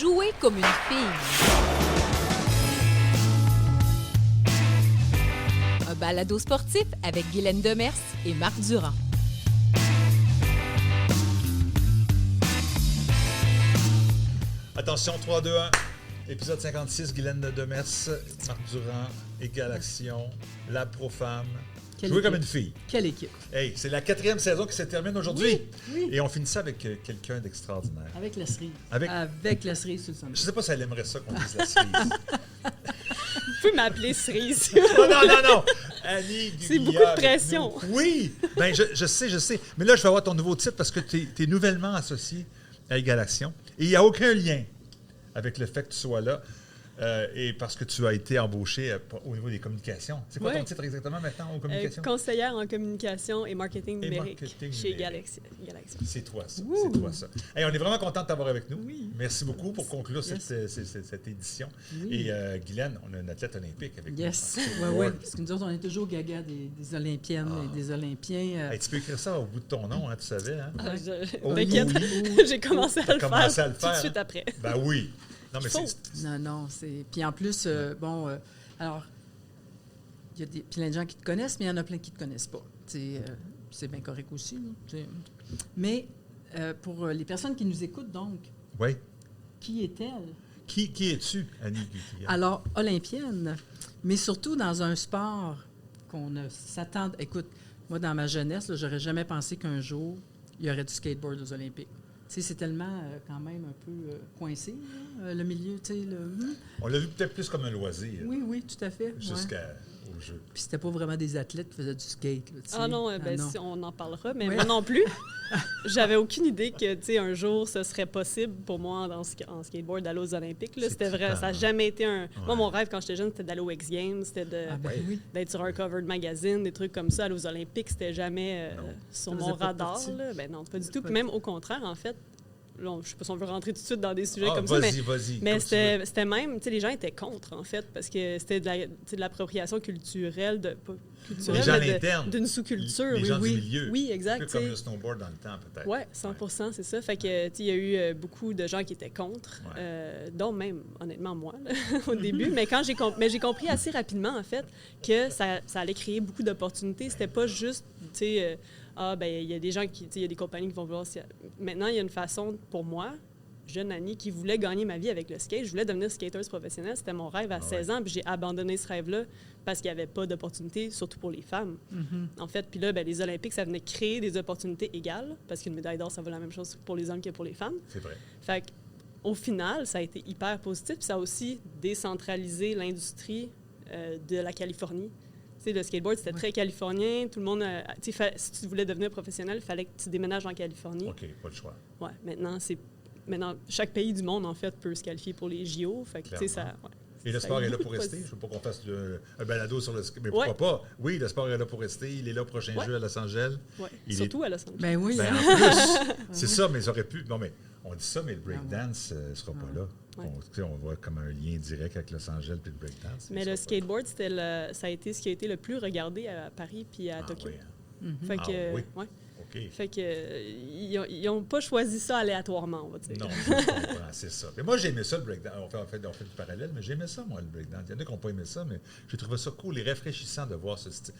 Jouer comme une fille. Un balado sportif avec Guylaine Demers et Marc Durand. Attention, 3, 2, 1. Épisode 56, Guylaine Demers, Marc Durand, Égale Action, La Pro-Femme. Jouer comme une fille. Quelle équipe? Hey, c'est la 4e saison qui se termine aujourd'hui. Oui. Et on finit ça avec quelqu'un d'extraordinaire. Avec la cerise. Avec la cerise sur le sommet. Je sais pas si elle aimerait ça qu'on dise la cerise. Tu peux m'appeler cerise. non. Annie Guilla. C'est beaucoup de pression. Oui. Ben, je sais. Mais là, je vais avoir ton nouveau titre parce que tu es nouvellement associé à Égale Action. Et il n'y a aucun lien avec le fait que tu sois là. Et parce que tu as été embauché au niveau des communications. C'est quoi ton titre exactement maintenant aux communications? Conseillère en communication et marketing numérique chez Galaxy. C'est toi ça. C'est toi ça. Hey, on est vraiment content de t'avoir avec nous. Oui. Merci beaucoup pour conclure cette édition. Oui. Et Guylaine, on a une athlète olympique avec nous. Oui. Parce que nous autres, on est toujours gaga des Olympiennes et des Olympiens. Hey, tu peux écrire ça au bout de ton nom, hein, tu savais. Hein? T'inquiète, j'ai commencé à le faire tout de suite après. Ben oui. Non, mais Non, c'est... Puis en plus, alors, il y a plein de gens qui te connaissent, mais il y en a plein qui ne te connaissent pas. C'est bien correct aussi. Mais pour les personnes qui nous écoutent, donc, qui est-elle? Qui es-tu, Annie Guilla? Alors, olympienne, mais surtout dans un sport qu'on ne s'attend... Écoute, moi, dans ma jeunesse, j'aurais jamais pensé qu'un jour, il y aurait du skateboard aux Olympiques. C'est tellement quand même un peu coincé, là, le milieu. On l'a vu peut-être plus comme un loisir. Oui, tout à fait. Jusqu'au jeu. Puis c'était pas vraiment des athlètes qui faisaient du skate. Là, non, si on en parlera, mais moi non plus. J'avais aucune idée que un jour, ce serait possible pour moi en skateboard d'aller aux Olympiques. Là. C'était vrai, ça n'a jamais été un... Moi, mon rêve quand j'étais jeune, c'était d'aller aux X Games, c'était d'être sur un cover de magazine, des trucs comme ça. Aller aux Olympiques, c'était jamais sur mon radar. Là. Ben non, pas du tout. Puis même au contraire, en fait, là, je ne sais pas si on veut rentrer tout de suite dans des sujets comme ça, mais c'était même, les gens étaient contre, en fait, parce que c'était de l'appropriation culturelle, d'une sous-culture. Les gens du milieu. Oui, exact. Un peu comme le snowboard dans le temps, peut-être. Oui, 100%, c'est ça. Fait que, il y a eu beaucoup de gens qui étaient contre, dont même, honnêtement, moi, là, au début. Mais j'ai compris assez rapidement, en fait, que ça allait créer beaucoup d'opportunités. C'était pas juste, il y a des gens il y a des compagnies qui vont vouloir... Maintenant, il y a une façon, pour moi, jeune Annie, qui voulait gagner ma vie avec le skate. Je voulais devenir skateuse professionnelle. C'était mon rêve à 16 ans, puis j'ai abandonné ce rêve-là parce qu'il n'y avait pas d'opportunités, surtout pour les femmes. En fait, puis là, les Olympiques, ça venait créer des opportunités égales, parce qu'une médaille d'or, ça vaut la même chose pour les hommes que pour les femmes. C'est vrai. Fait qu'au final, ça a été hyper positif, puis ça a aussi décentralisé l'industrie de la Californie. Le skateboard, c'était très californien. Tout le monde... si tu voulais devenir professionnel, il fallait que tu déménages en Californie. OK, pas le choix. Oui, maintenant, chaque pays du monde, en fait, peut se qualifier pour les JO. Fait que, ça... Et le sport est là pour rester? Je ne veux pas qu'on fasse un balado sur le ski. Mais pourquoi pas? Oui, le sport est là pour rester. Il est là au prochain jeu à Los Angeles. Oui, surtout à Los Angeles. Ben oui. En plus, c'est ça, mais ça aurait pu... Non, mais on dit ça, mais le breakdance ne sera pas là. On voit comme un lien direct avec Los Angeles et le breakdance. Mais le skateboard, ça a été ce qui a été le plus regardé à Paris puis à Tokyo. Fait que, OK. Fait que ils n'ont pas choisi ça aléatoirement, on va dire. Non, je comprends, c'est ça. Mais moi, j'aimais ça, le breakdance. On fait du parallèle, mais j'aimais ça, moi, le breakdance. Il y en a qui n'ont pas aimé ça, mais j'ai trouvé ça cool et rafraîchissant de voir ce style.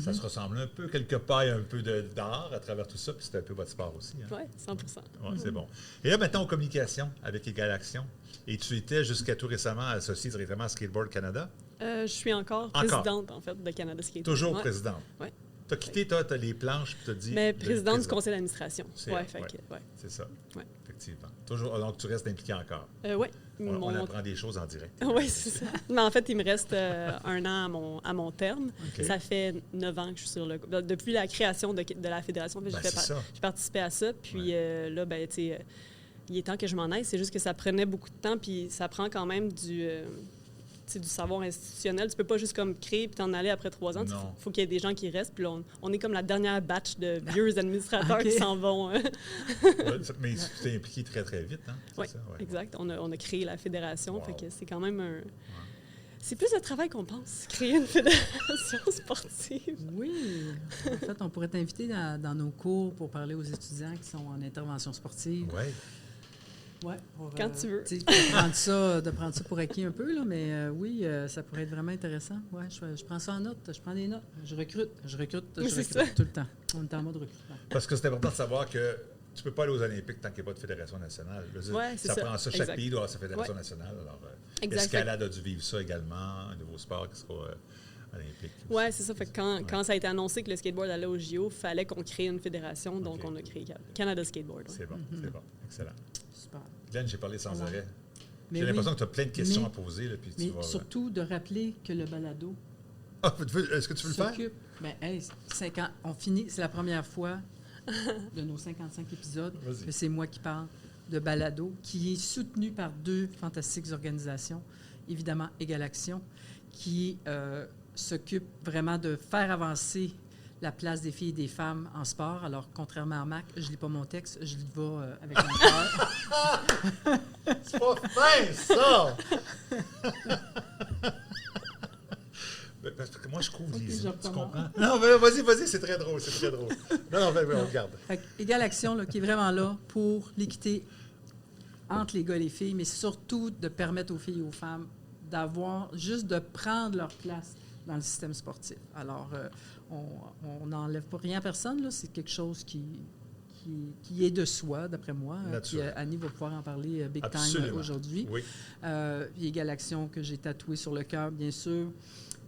Ça se ressemble un peu, quelque part, il y a un peu d'art à travers tout ça, puis c'était un peu votre sport aussi. Hein? Oui, 100%. Oui, c'est bon. Et là, maintenant, en communication avec Égale Action. Et tu étais jusqu'à tout récemment associé directement à Skateboard Canada? Je suis encore présidente, en fait, de Canada Skateboard. Toujours présidente? Oui. Tu as quitté, tu as les planches, puis tu as dit... Mais présidente du conseil d'administration. C'est ça. Ouais. Effectivement. Toujours, donc, tu restes impliqué encore. Oui. On apprend des choses en direct. Oui, c'est ça. Mais en fait, il me reste 1 an à mon terme. Okay. Ça fait 9 ans que je suis sur le... Depuis la création de la fédération, j'ai participé à ça. Puis là, il est temps que je m'en aille. C'est juste que ça prenait beaucoup de temps, puis ça prend quand même du savoir institutionnel. Tu peux pas juste comme créer puis t'en aller après 3 ans. Il faut qu'il y ait des gens qui restent. Puis là, on est comme la dernière batch de vieux administrateurs qui s'en vont. Mais tu t'es impliqué très, très vite. Hein? Oui, exact. On a créé la fédération. Fait que c'est quand même un... C'est plus de travail qu'on pense, créer une fédération sportive. Oui. En fait, on pourrait t'inviter dans nos cours pour parler aux étudiants qui sont en intervention sportive. Oui. Ouais, Quand tu veux. De prendre ça pour acquis un peu, là, mais oui, ça pourrait être vraiment intéressant. Ouais, je prends ça en note, je prends des notes, je recrute ça. tout le temps. On est en mode recrutement. Parce que c'est important de savoir que tu ne peux pas aller aux Olympiques tant qu'il n'y a pas de fédération nationale. Je veux dire, Ouais, c'est ça ça. prend ça. Chaque Exact. pays doit avoir sa fédération Ouais. nationale. Alors, Exact. l'escalade a dû vivre ça également, un nouveau sport qui sera olympique. Oui, c'est ça. Fait que quand ça a été annoncé que le skateboard allait au JO, il fallait qu'on crée une fédération. Donc, on a créé Canada Skateboard. Ouais. C'est bon, c'est bon. Excellent. Super. Glenn, j'ai parlé sans arrêt. Mais J'ai l'impression oui, que tu as plein de questions mais- à poser. Là, puis tu mais vas... surtout de rappeler que le balado Ah, est-ce que tu veux le faire? s'occupe. Ben, hey, 5 ans, on finit, c'est la première fois de nos 55 épisodes Vas-y. que c'est moi qui parle de balado, qui est soutenu par 2 fantastiques organisations, évidemment Égal Action, qui s'occupe vraiment de faire avancer la place des filles et des femmes en sport. Alors, contrairement à Mac, je lis pas mon texte, je lis avec mon cœur. C'est pas fin, ça! Parce que moi, je couvre Ok, les je yeux, tu recommence. comprends? Non, mais vas-y, c'est très drôle, c'est très drôle. Non, on regarde. Fait que Égal Action, là, qui est vraiment là pour l'équité entre les gars et les filles, mais surtout de permettre aux filles et aux femmes juste de prendre leur place dans le système sportif. Alors, on n'enlève pas rien à personne, là, c'est quelque chose qui est de soi, d'après moi. Puis Naturel. Annie va pouvoir en parler big time Absolument. aujourd'hui. Oui. Puis Égal Action que j'ai tatoué sur le cœur, bien sûr,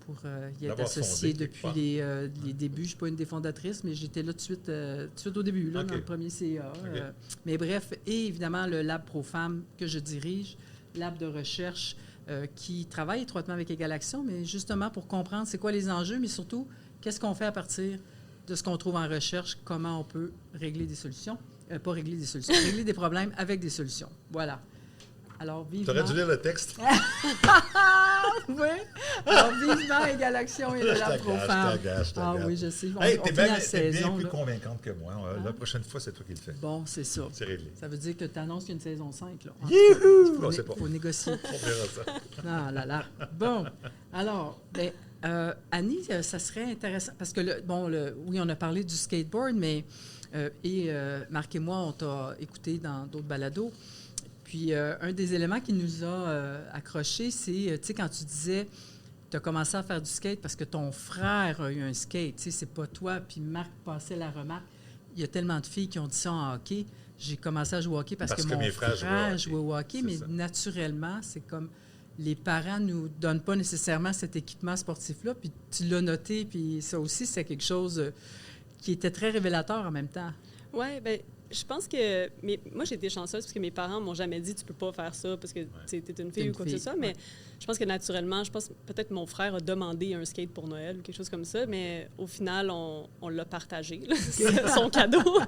pour y être L'avoir associée fondé quelque depuis part. les débuts. Je ne suis pas une des fondatrices, mais j'étais là tout de suite au début, là, OK. dans le premier CA. OK. Mais bref, et évidemment, le Lab Pro Femmes que je dirige, lab de recherche qui travaille étroitement avec Égal Action, mais justement pour comprendre c'est quoi les enjeux, mais surtout, qu'est-ce qu'on fait à partir de ce qu'on trouve en recherche, comment on peut régler des solutions. Pas régler des solutions, régler des problèmes avec des solutions. Voilà. Alors, Tu vivement... aurais dû lire le texte. Oui. Alors, vivement Égal Action et le Je Lab Pro t'agace, Femmes. je t'agace. Ah oui, je sais. On Hey, on t'es finit bien, la saison. plus là. convaincante que moi. La prochaine fois, c'est toi qui le fais. Bon, c'est ça. C'est réglé. Ça veut dire que tu annonces qu'il y a une saison 5. Là. Youhou! Il On sait pas. faut négocier. On verra ça. Ah là là. Bon, alors, Annie, ça serait intéressant, parce que, oui, on a parlé du skateboard, mais, Marc et moi, on t'a écouté dans d'autres balados. Puis, un des éléments qui nous a accrochés, c'est, tu sais, quand tu disais, tu as commencé à faire du skate parce que ton frère a eu un skate, tu sais, c'est pas toi, puis Marc passait la remarque. Il y a tellement de filles qui ont dit ça en hockey. J'ai commencé à jouer au hockey parce que mon mes frères frère jouaient jouait au hockey, C'est mais ça. naturellement, c'est comme les parents ne nous donnent pas nécessairement cet équipement sportif-là. Puis tu l'as noté, puis ça aussi, c'est quelque chose qui était très révélateur en même temps. Oui, bien, je pense que... moi, j'ai été chanceuse parce que mes parents m'ont jamais dit « tu peux pas faire ça parce que tu es une fille ou quoi que ce soit ». Mais je pense que naturellement, peut-être mon frère a demandé un skate pour Noël ou quelque chose comme ça, mais au final, on l'a partagé, là, son cadeau.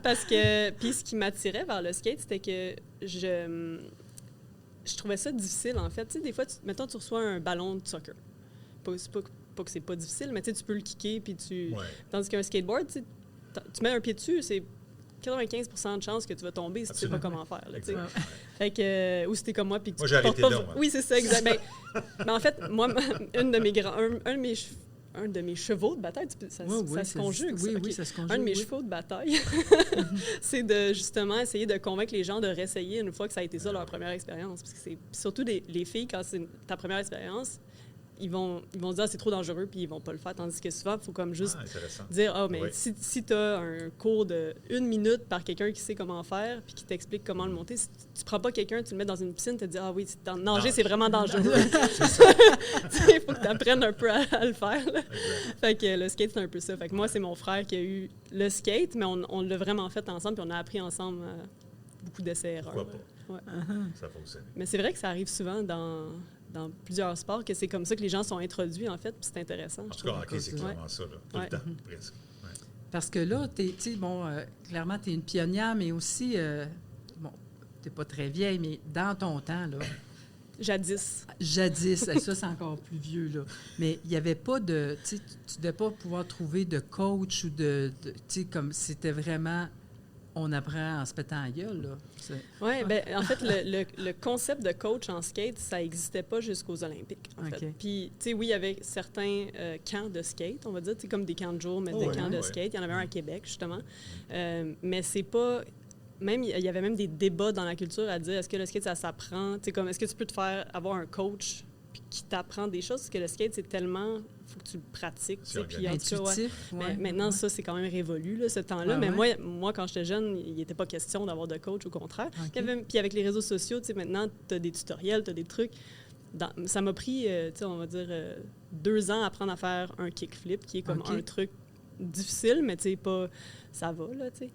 Parce que... Puis ce qui m'attirait vers le skate, c'était que je trouvais ça difficile, en fait. Tu sais, des fois, mettons, tu reçois un ballon de soccer. Pas que c'est pas difficile, mais tu sais, tu peux le kicker, puis tu... Ouais. Tandis qu'un skateboard, tu sais, tu mets un pied dessus, c'est 95% de chances que tu vas tomber si tu sais pas comment faire. Là, tu sais. Exact. Fait que, ou si t'es comme moi, puis que Moi, tu j'ai portes arrêté pas... là, moi. Oui, c'est ça, exact. Mais en fait, moi, un de mes chevaux de bataille, ça se conjugue, ça. Oui, OK. oui, ça se conjugue. Un de mes oui. chevaux de bataille, c'est de justement essayer de convaincre les gens de réessayer une fois que ça a été ça leur première expérience. Parce que c'est surtout les filles, quand c'est ta première expérience, ils vont se dire ah, c'est trop dangereux puis ils vont pas le faire. Tandis que souvent, il faut comme juste Intéressant. dire ah, mais Oui. si tu as un cours de 1 minute par quelqu'un qui sait comment faire puis qui t'explique comment le monter, si tu prends pas quelqu'un, tu le mets dans une piscine, tu te dis ah oui, nager, c'est vraiment dangereux. Il faut que tu apprennes un peu à le faire. Là. Fait que le skate, c'est un peu ça. Fait que moi, c'est mon frère qui a eu le skate, mais on l'a vraiment fait ensemble puis on a appris ensemble beaucoup d'essais-erreurs. Pourquoi pas? Ouais. Ça fonctionne. Mais c'est vrai que ça arrive souvent dans plusieurs sports, que c'est comme ça que les gens sont introduits, en fait, puis c'est intéressant. En tout cas, hockey, c'est Ouais. clairement ça, là. Tout Ouais. le temps, presque. Ouais. Parce que là, clairement, tu es une pionnière, mais aussi, tu n'es pas très vieille, mais dans ton temps, là, Jadis. jadis, ça, c'est encore plus vieux, là. Mais il n'y avait pas de... Tu ne devais pas pouvoir trouver de coach ou tu sais, comme c'était vraiment... On apprend en se pétant la gueule, là. Oui, bien, en fait, le concept de coach en skate, ça n'existait pas jusqu'aux Olympiques, en fait. OK. Puis, tu sais, oui, il y avait certains camps de skate, on va dire, tu sais, comme des camps de jour, mais des camps de skate. Il y en avait un à Québec, justement. Mais c'est pas... même il y avait même des débats dans la culture à dire est-ce que le skate, ça s'apprend? Tu sais, comme, est-ce que tu peux te faire avoir un coach qui t'apprend des choses? Parce que le skate, c'est tellement... Il faut que tu le pratiques. Tu sais, puis, en tout cas, Intuitif. mais Ouais. maintenant, ça, c'est quand même révolu, là, ce temps-là. Ouais, mais ouais. moi, quand j'étais jeune, il n'était pas question d'avoir de coach, au contraire. OK. Puis avec les réseaux sociaux, tu sais, maintenant, tu as des tutoriels, tu as des trucs. Ça m'a pris, tu sais, on va dire, 2 ans à apprendre à faire un kickflip, qui est comme OK. un truc difficile, mais tu sais, pas... Ça va, là, tu sais.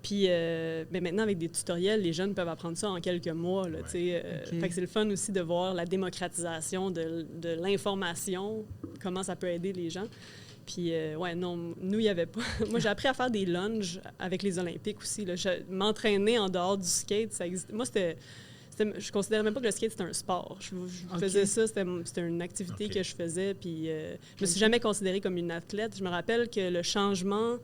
Puis mais maintenant, avec des tutoriels, les jeunes peuvent apprendre ça en quelques mois. Là, tu sais. OK. Fait que c'est le fun aussi de voir la démocratisation de l'information, comment ça peut aider les gens. Puis, ouais, non, nous, il n'y avait pas... Moi, j'ai appris à faire des lunges avec les Olympiques aussi. Là. M'entraîner en dehors du skate, ça existe. Moi, je considérais même pas que le skate, c'était un sport. Je OK. faisais ça, c'était une activité OK. que je faisais. Puis, je me suis jamais considérée comme une athlète. Je me rappelle que le changement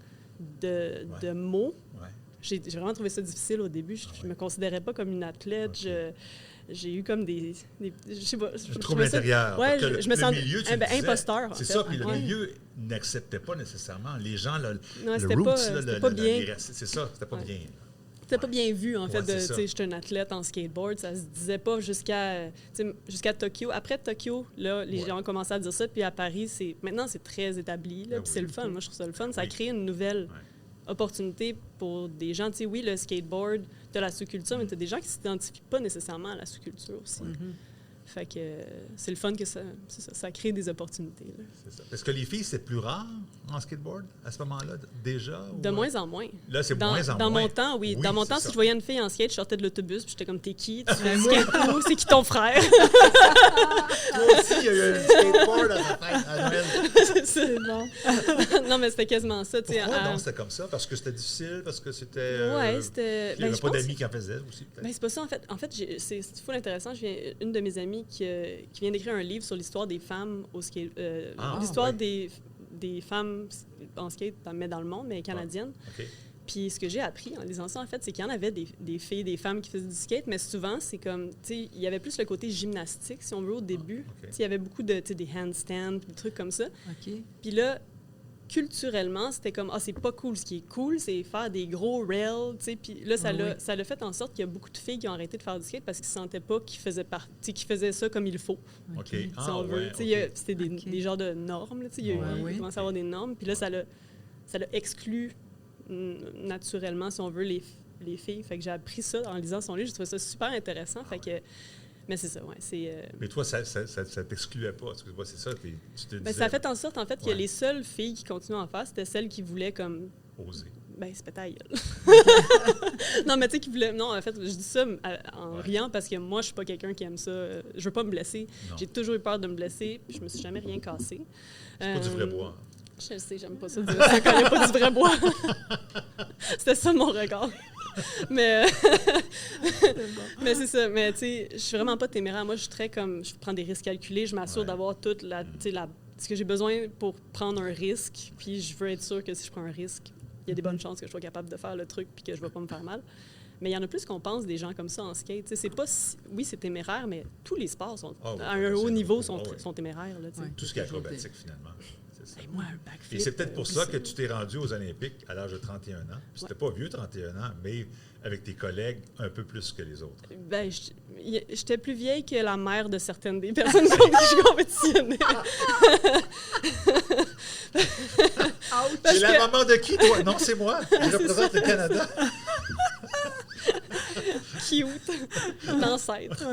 de mots, Ouais. j'ai vraiment trouvé ça difficile au début. Je me considérais pas comme une athlète. OK. J'ai eu comme des je sais pas. Le trouble intérieur. Ouais, Parce que je me sens le milieu, tu le disais, imposteur. En c'est fait. ça, puis le Ouais. milieu n'acceptait pas nécessairement. Les gens, Non, le c'était roots, pas, là, c'était pas bien. c'est ça, c'était pas Ouais. bien. C'était pas bien vu, en fait, Ouais, c'est de, ça. tu sais, j'étais une athlète en skateboard. Ça se disait pas jusqu'à Tokyo. Après Tokyo, là, les Ouais. gens ont commencé à dire ça. Puis à Paris, maintenant, c'est très établi. Là, Ben puis c'est oui. le fun. Moi, je trouve ça le fun. Ça Oui. crée une nouvelle Ouais. opportunité pour des gens. Tu sais, oui, le skateboard, tu as la sous-culture, mais tu as des gens qui ne s'identifient pas nécessairement à la sous-culture aussi. Fait que c'est le fun que ça crée des opportunités. Là. C'est ça. Parce que les filles, c'est plus rare en skateboard à ce moment-là, déjà? De moins en moins. Là, c'est Dans, moins en dans moins. mon temps, oui. Dans mon temps, c'est si ça. je voyais une fille en skate, je sortais de l'autobus, puis j'étais comme, t'es qui? Tu skates où? C'est qui ton frère? Toi aussi, il y a eu un skateboard à ta fête, à Noël. C'est bon. Non, mais c'était quasiment ça. tu sais, Pourquoi à- donc c'était comme ça? Parce que c'était difficile? Parce que c'était... Ouais, c'était. Il n'y avait je pas pense- d'amis qui en faisaient aussi, peut-être? Ben, c'est pas ça, en fait. En fait, c'est fou intéressant. Une de mes amies qui vient d'écrire un livre sur l'histoire des femmes au skate. L'histoire ouais. des femmes en skate, mais dans le monde, mais canadiennes. OK. Puis ce que j'ai appris en lisant ça, en fait, c'est qu'il y en avait des filles, des femmes qui faisaient du skate, mais souvent, c'est comme, tu sais, il y avait plus le côté gymnastique, si on veut, au début. OK. Tu sais, il y avait beaucoup de, tu sais, des handstands, des trucs comme ça. OK. Puis là, culturellement, c'était comme, c'est pas cool. Ce qui est cool, c'est faire des gros rails, tu sais. Puis là, ça l'a fait en sorte qu'il y a beaucoup de filles qui ont arrêté de faire du skate parce qu'ils sentaient pas qu'ils faisaient ça comme il faut. OK. Si Ah, on veut. ouais, Tu sais, il y a- OK. c'était des genres de normes, là, tu sais. Il y a Ouais. il commençait à avoir des normes. Puis là, ça l'a exclu naturellement, si on veut, les filles. Fait que j'ai appris ça en lisant son livre. J'ai trouvé ça super intéressant. Fait que... Mais c'est ça, ouais. Mais toi, ça t'excluait pas. Excuse-moi, c'est ça. Tu te disais... Ça a fait en sorte, en fait, que Ouais. les seules filles qui continuaient à en faire, c'était celles qui voulaient comme... Oser. Ben, c'est ta gueule. Non, mais tu sais, qui voulait. Non, en fait, je dis ça en riant parce que moi, je suis pas quelqu'un qui aime ça. Je veux pas me blesser. Non. J'ai toujours eu peur de me blesser, puis je me suis jamais rien cassé. C'est pas du vrai bois. Je sais, j'aime pas ça dire ça quand il n'y a pas du vrai bois. C'était ça mon regard. Mais mais c'est ça. Mais tu sais, je suis vraiment pas téméraire. Moi, je suis très comme, je prends des risques calculés. Je m'assure Ouais. d'avoir toute la, tu sais, ce que j'ai besoin pour prendre un risque. Puis je veux être sûre que si je prends un risque, il y a des bonnes chances que je sois capable de faire le truc puis que je vais pas me faire mal. Mais il y en a plus qu'on pense des gens comme ça en skate. Tu sais, c'est pas oui, c'est téméraire, mais tous les sports sont, Ah oui, à un haut c'est niveau vrai. Ah oui. sont téméraires. Là, tu sais. Ouais. Tout ce qui est acrobatique, finalement. C'est ça. Hey, moi, un backflip. Et c'est peut-être pour oublie ça que tu t'es rendu aux Olympiques à l'âge de 31 ans. Puis c'était pas vieux, 31 ans, mais avec tes collègues un peu plus que les autres. Ben, j'étais plus vieille que la mère de certaines des personnes contre qui je compétitionnais. C'est la maman de qui, toi? Non, c'est moi. Je représente le Canada. Cute. L'ancêtre.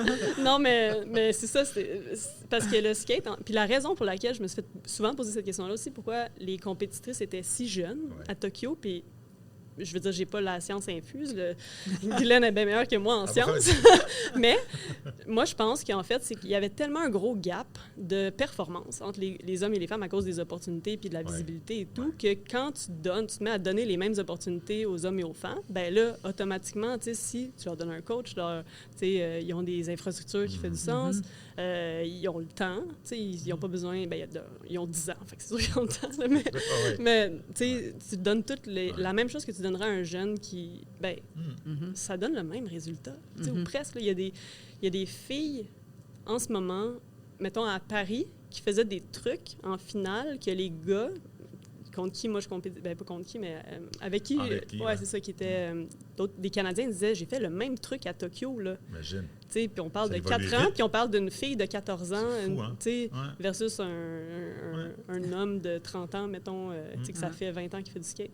Non, mais c'est ça. C'est parce que le skate... Puis la raison pour laquelle je me suis fait souvent poser cette question-là aussi, pourquoi les compétitrices étaient si jeunes à Tokyo, puis je veux dire, j'ai pas la science infuse. Guylaine est bien meilleure que moi en sciences. Mais moi, je pense qu'en fait, c'est qu'il y avait tellement un gros gap de performance entre les hommes et les femmes à cause des opportunités puis de la visibilité et tout, que quand tu te mets à donner les mêmes opportunités aux hommes et aux femmes, ben là, automatiquement, tu sais, si tu leur donnes un coach, ils ont des infrastructures qui font du sens, ils ont le temps, tu sais, ils n'ont pas besoin, ils ont 10 ans, fait que c'est sûr qu'ils ont le temps, là, mais tu sais, tu donnes la même chose que tu donnerais à un jeune qui, ça donne le même résultat, tu sais, ou presque. Là, il y a des filles en ce moment, mettons à Paris, qui faisaient des trucs en finale que les gars contre qui moi je compétais, ben pas contre qui, mais avec qui, ouais. c'est ça, qui était des Canadiens disaient, j'ai fait le même truc à Tokyo, là. Imagine. Tu sais, puis on parle Ça de évolue 4 ans, vite. puis on parle d'une fille de 14 ans, C'est fou, hein? tu sais, Ouais. versus un homme de 30 ans, mettons, tu sais, que ça fait 20 ans qu'il fait du skate.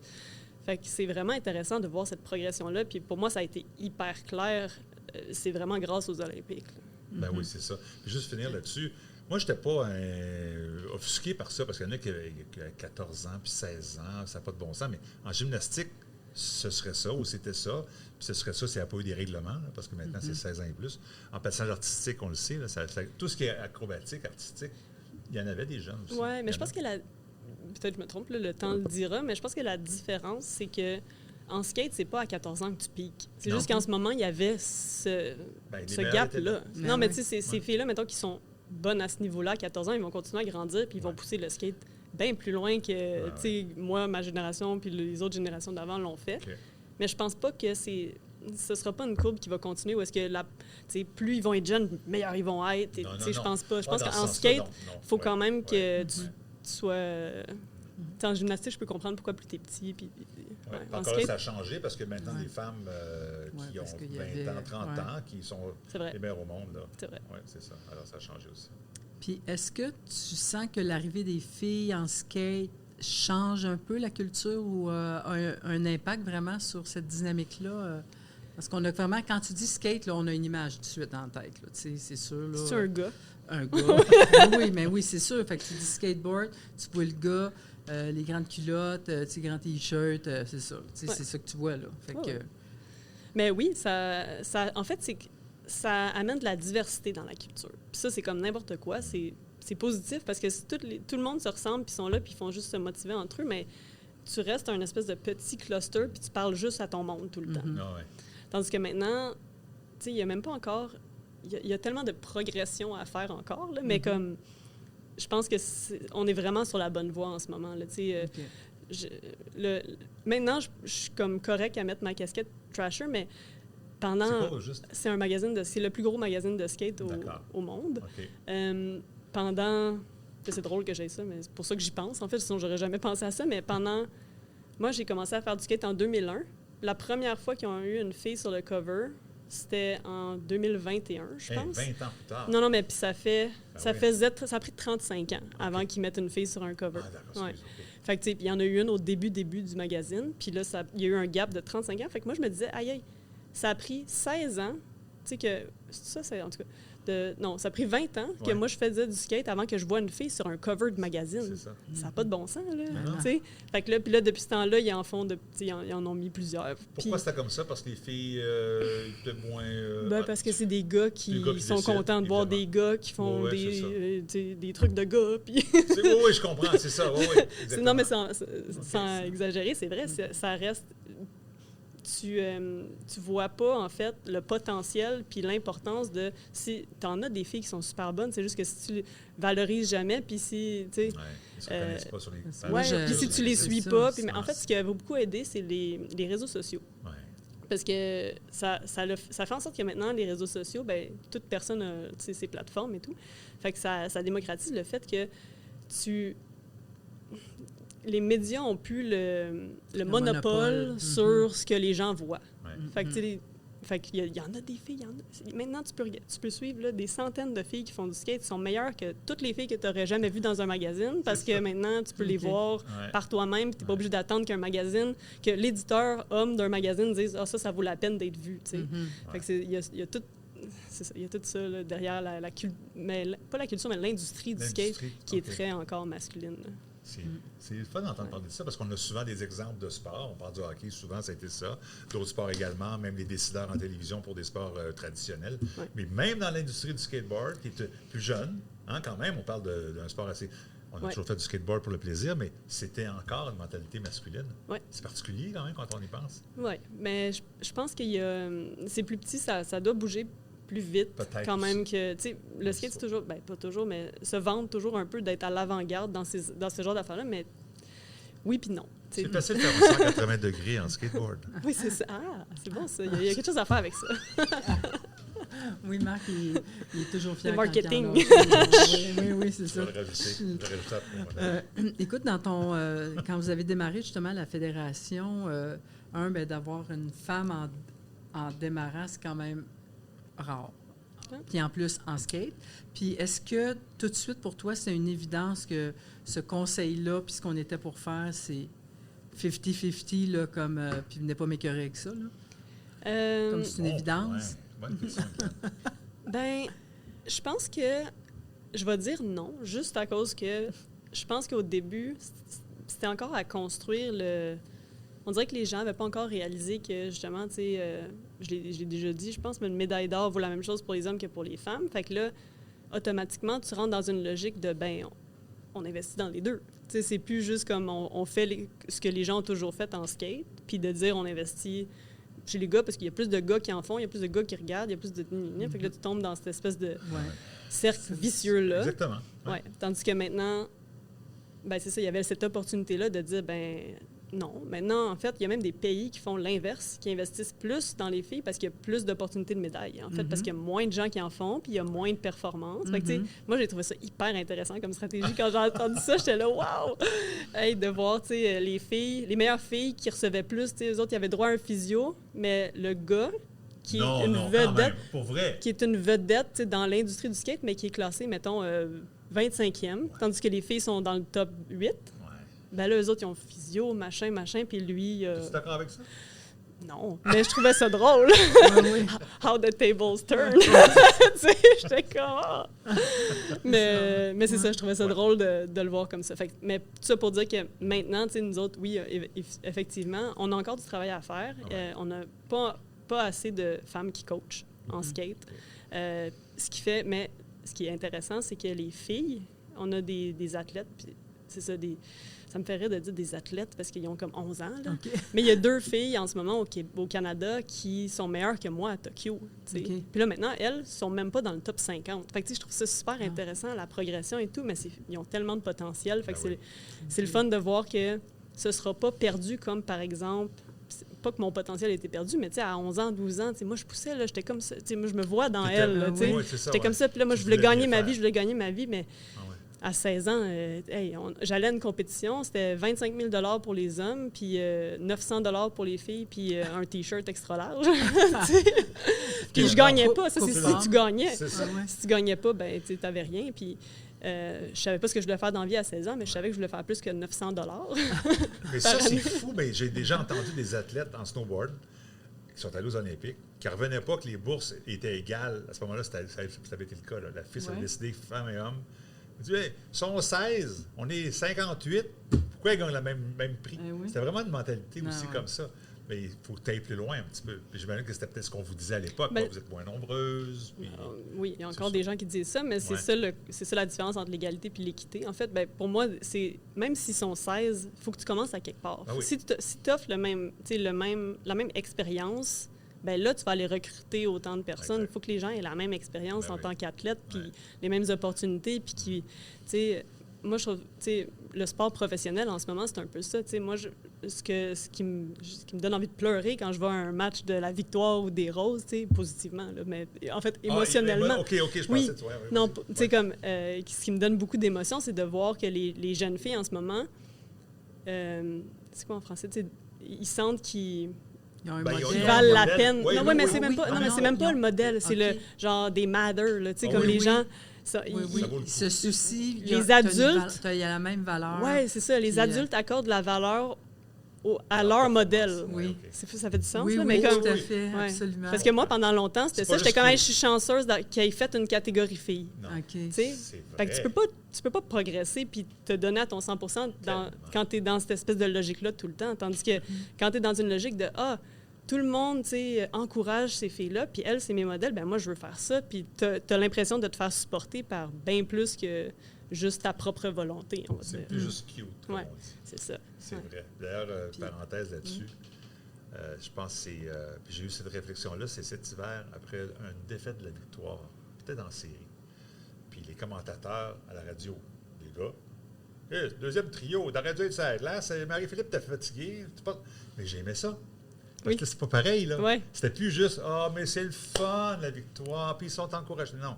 Fait que c'est vraiment intéressant de voir cette progression-là, puis pour moi, ça a été hyper clair. C'est vraiment grâce aux Olympiques, là. Ben oui, c'est ça. Puis juste finir là-dessus, moi, je n'étais pas offusqué par ça, parce qu'il y en a qui avaient 14 ans puis 16 ans, ça n'a pas de bon sens, mais en gymnastique, ce serait ça, ou c'était ça, puis ce serait ça s'il n'y a pas eu des règlements, là, parce que maintenant, c'est 16 ans et plus. En patinage artistique, on le sait, là, tout ce qui est acrobatique, artistique, il y en avait des jeunes aussi. Oui, mais je pense que peut-être que je me trompe, là, le temps le dira, mais je pense que la différence, c'est que en skate, c'est pas à 14 ans que tu piques. C'est juste qu'en ce moment, il y avait ce gap-là. Non, mais tu sais, ces filles-là, mettons, qui sont bonnes à ce niveau-là, à 14 ans, ils vont continuer à grandir, puis ils vont pousser le skate bien plus loin que, tu sais, moi, ma génération, puis les autres générations d'avant l'ont fait. Okay. Mais je pense pas que ce sera pas une courbe qui va continuer où est-ce que plus ils vont être jeunes, meilleurs ils vont être. Je pense pas. Je pense qu'en skate, il faut quand même que tu sois... En gymnastique, je peux comprendre pourquoi plus t'es petit. Puis, encore skate, là, ça a changé parce que maintenant, les femmes qui ont 20 ans, 30 ans, qui sont les meilleures au monde. Là. C'est vrai. Oui, c'est ça. Alors, ça a changé aussi. Puis, est-ce que tu sens que l'arrivée des filles en skate change un peu la culture ou a un impact vraiment sur cette dynamique-là? Parce qu'on a vraiment, quand tu dis skate, là, on a une image tout de suite en tête. C'est sûr. Là, c'est un gars. Un gars. Oui, mais oui, c'est sûr. Fait que tu dis skateboard, tu vois le gars, les grandes culottes, grands t-shirts, c'est ça. C'est ça que tu vois, là. Fait que... Mais oui, en fait, c'est que ça amène de la diversité dans la culture. Puis ça, c'est comme n'importe quoi. C'est positif parce que tout le monde se ressemble, puis sont là, puis ils font juste se motiver entre eux, mais tu restes un espèce de petit cluster, puis tu parles juste à ton monde tout le temps. Ah ouais. Tandis que maintenant, tu sais, il n'y a même pas encore... Il y a tellement de progression à faire encore, là, mais comme... Je pense que on est vraiment sur la bonne voie en ce moment. Là, maintenant, je suis comme correct à mettre ma casquette Trasher, mais pendant... C'est un magazine c'est le plus gros magazine de skate au monde. Okay. Pendant... C'est drôle que j'aie ça, mais c'est pour ça que j'y pense. En fait, sinon, j'aurais jamais pensé à ça. Mais pendant... Moi, j'ai commencé à faire du skate en 2001. La première fois qu'ils ont eu une fille sur le cover, c'était en 2021, je pense. 20 ans plus tard. Non, mais puis ça a pris 35 ans avant qu'ils mettent une fille sur un cover. Ah, d'accord. Ouais. Fait que, tu sais, il y en a eu une au début du magazine. Puis là, il y a eu un gap de 35 ans. Fait que moi, je me disais, aïe, ça a pris 16 ans. Tu sais que... Ça, c'est en tout cas... Non, ça a pris 20 ans que moi, je faisais du skate avant que je vois une fille sur un cover de magazine. C'est ça. Ça n'a pas de bon sens, là. Fait que là, puis là, depuis ce temps-là, ils en ont mis plusieurs. Pourquoi c'était comme ça? Parce que les filles étaient moins... parce que c'est des gars qui sont contents de voir des gars qui font des trucs de gars. Puis oui, je comprends, c'est ça. Oui, non, mais sans exagérer, c'est vrai, ça reste... Tu vois pas, en fait, le potentiel puis l'importance de... Si tu en as des filles qui sont super bonnes, c'est juste que si tu les valorises jamais, puis si, tu sais... ils se reconnaissent pas sur les... puis si tu les suis pas... Puis, en fait, ce qui a beaucoup aidé, c'est les réseaux sociaux. Ouais. Parce que ça fait en sorte que maintenant, les réseaux sociaux, bien, toute personne a ses plateformes et tout. Fait que ça démocratise le fait que les médias ont plus le monopole sur ce que les gens voient. Ouais. Fait qu'il y en a des filles. Maintenant, tu peux suivre là, des centaines de filles qui font du skate qui sont meilleures que toutes les filles que tu n'aurais jamais vues dans un magazine parce que maintenant, tu peux les voir par toi-même. Tu n'es pas obligé d'attendre qu'un magazine, que l'éditeur homme d'un magazine dise « Ah, ça vaut la peine d'être vu. » Fait que il y a tout... C'est ça, il y a tout ça là, derrière pas la culture, mais l'industrie du skate qui est très encore masculine. Là. C'est fun d'entendre parler de ça parce qu'on a souvent des exemples de sport. On parle du hockey, souvent ça a été ça. D'autres sports également, même les décideurs en télévision pour des sports traditionnels. Ouais. Mais même dans l'industrie du skateboard, qui est plus jeune, quand même, on parle d'un sport assez... On a toujours fait du skateboard pour le plaisir, mais c'était encore une mentalité masculine. Ouais. C'est particulier quand même quand on y pense. Oui, mais je pense qu'il y a... C'est plus petit, ça doit bouger plus vite quand même que, tu sais, le skate, c'est toujours, pas toujours, mais se vante toujours un peu d'être à l'avant-garde dans ce genre d'affaires-là, mais oui puis non. C'est facile de faire 180 degrés en skateboard. Oui, c'est ça. Ah, c'est bon ça. Il y a quelque chose à faire avec ça. Oui, Marc, il est toujours fier. Le marketing. Oui, c'est Je ça. vais le rajouter. Je vais rajouter après moi. Écoute, quand vous avez démarré justement la fédération, d'avoir une femme en démarrant, c'est quand même rare. Puis en plus, en skate. Puis est-ce que tout de suite, pour toi, c'est une évidence que ce conseil-là, puis ce qu'on était pour faire, c'est 50-50, là, comme... puis venez pas m'écœurer avec ça, là? Comme c'est une évidence? Ouais. Bonne question. Ben, je pense que je vais dire non, juste à cause que je pense qu'au début, c'était encore à construire le... On dirait que les gens n'avaient pas encore réalisé que, justement, tu sais, je l'ai déjà dit, je pense, mais une médaille d'or vaut la même chose pour les hommes que pour les femmes. Fait que là, automatiquement, tu rentres dans une logique de, on investit dans les deux. Tu sais, c'est plus juste comme on fait ce que les gens ont toujours fait en skate, puis de dire on investit chez les gars parce qu'il y a plus de gars qui en font, il y a plus de gars qui regardent, il y a plus de... Fait que là, tu tombes dans cette espèce de cercle vicieux-là. Exactement. Ouais. Tandis que maintenant, c'est ça, il y avait cette opportunité-là de dire, non. Maintenant, en fait, il y a même des pays qui font l'inverse, qui investissent plus dans les filles parce qu'il y a plus d'opportunités de médailles, en fait, parce qu'il y a moins de gens qui en font, puis il y a moins de performances. Fait que, tu sais, moi, j'ai trouvé ça hyper intéressant comme stratégie. Quand j'ai entendu ça, j'étais là, wow! Hey, de voir, tu sais, les meilleures filles qui recevaient plus, tu sais, eux autres, ils avaient droit à un physio, mais le gars qui est une vedette, pour vrai. qui est une vedette, tu sais, dans l'industrie du skate, mais qui est classé, mettons, 25e, tandis que les filles sont dans le top 8. Là, eux autres, ils ont physio, machin, puis lui... Es-tu d'accord avec ça? Non, mais je trouvais ça drôle. How the tables turn. Tu sais, j'étais comme... Mais c'est ça, je trouvais ça drôle de le voir comme ça. Fait, mais tout ça pour dire que maintenant, tu sais, nous autres, oui, effectivement, on a encore du travail à faire. On n'a pas assez de femmes qui coachent en skate. Ce qui est intéressant, c'est que les filles, on a des athlètes, puis c'est ça, ça me fait rire de dire des athlètes parce qu'ils ont comme 11 ans. Là. Okay. Mais il y a 2 filles en ce moment au Canada qui sont meilleures que moi à Tokyo. Okay. Puis là, maintenant, elles sont même pas dans le top 50. Fait que je trouve ça super intéressant, la progression et tout, mais ils ont tellement de potentiel. Fait que c'est le fun de voir que ce sera pas perdu comme, par exemple, pas que mon potentiel ait été perdu, mais à 11 ans, 12 ans, moi, je poussais, là, j'étais comme ça. Moi, je me vois dans elle. J'étais comme ça. Puis là, moi, je voulais gagner ma vie, mais... À 16 ans, j'allais à une compétition, c'était 25 000 pour les hommes, puis 900 pour les filles, puis un T-shirt extra large. Puis je gagnais pas. Ça, c'est si tu gagnais. Si tu gagnais pas, tu n'avais rien. Puis je savais pas ce que je voulais faire dans la vie à 16 ans, mais je savais que je voulais faire plus que 900 Mais ça, c'est fou. J'ai déjà entendu des athlètes en snowboard qui sont allés aux Olympiques, qui ne revenaient pas que les bourses étaient égales. À ce moment-là, ça avait été le cas. Là. La FIS avait décidé, femmes et hommes. Il dit, ils sont 16, on est 58, pourquoi ils gagnent le même prix? C'était vraiment une mentalité aussi comme ça. Mais il faut que tu ailles plus loin un petit peu. Puis j'imagine que c'était peut-être ce qu'on vous disait à l'époque, vous êtes moins nombreuses. Puis... oui, il y a encore des gens qui disent ça, mais c'est ça la différence entre l'égalité et l'équité. En fait, pour moi, même s'ils sont 16, il faut que tu commences à quelque part. Si tu offres la même expérience, là, tu vas aller recruter autant de personnes. Il faut que les gens aient la même expérience en tant qu'athlète, puis les mêmes opportunités, puis qui, tu sais, moi, je trouve, tu sais, le sport professionnel, en ce moment, c'est un peu ça. Tu sais, moi, ce qui me donne envie de pleurer quand je vois un match de la Victoire ou des Roses, tu sais, positivement, là, mais en fait, émotionnellement. OK, je pensais, tu vois. Non, tu sais, comme, ce qui me donne beaucoup d'émotion, c'est de voir que les jeunes filles, en ce moment, c'est quoi en français, tu sais, ils sentent qu'ils... Ils valent la peine. Mais c'est même pas, c'est même pas le modèle. C'est le genre des matter, tu sais, comme les gens. Ils se soucient. Les adultes. Il y a la même valeur. Oui, c'est ça. Les adultes accordent la valeur à leur modèle. Oui. Ça fait du sens, là, mais comme, tout à fait, absolument. Parce que moi, pendant longtemps, c'était ça. J'étais comme, je suis chanceuse qu'il ait fait une catégorie fille. Fait que tu peux pas progresser puis te donner à ton 100% quand tu es dans cette espèce de logique-là tout le temps. Tandis que quand tu es dans une logique de tout le monde, encourage ces filles-là, puis elles, c'est mes modèles, moi, je veux faire ça, puis tu as l'impression de te faire supporter par bien plus que juste ta propre volonté, on va dire. C'est plus juste cute, comme on dit. C'est ça. C'est vrai. D'ailleurs, parenthèse là-dessus, je pense que c'est... puis j'ai eu cette réflexion-là, c'est cet hiver, après une défaite de la Victoire, peut-être en série. Puis les commentateurs à la radio, les gars, deuxième trio, t'aurais dû être ça. Là, c'est Marie-Philippe, t'es fatigué. Mais j'aimais ça. Parce que c'est pas pareil, là. Ouais. C'était plus juste « Ah, mais c'est le fun, la victoire, puis ils sont encouragés. » Non,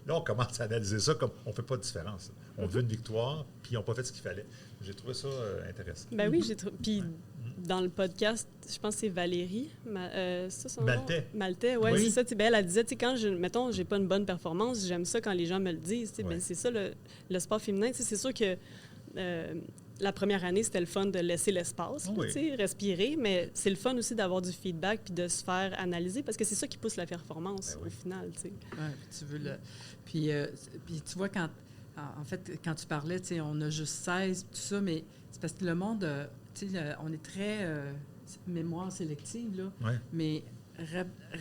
là, on commence à analyser ça comme on ne fait pas de différence. On veut une victoire, puis ils n'ont pas fait ce qu'il fallait. J'ai trouvé ça intéressant. Ben oui, Puis dans le podcast, je pense que c'est Valérie. Ça, son Maltais. nom? Maltais, oui, Oui. c'est ça. Ben, elle disait, quand mettons, j'ai pas une bonne performance, j'aime ça quand les gens me le disent. Ouais. Ben, c'est ça, le sport féminin. C'est sûr que la première année, c'était le fun de laisser l'espace, Oui. respirer, mais c'est le fun aussi d'avoir du feedback puis de se faire analyser parce que c'est ça qui pousse la performance au final. Oui, tu veux puis tu vois, en fait, quand tu parlais, on a juste 16, tout ça, mais c'est parce que le monde, on est très mémoire sélective, là, Ouais. mais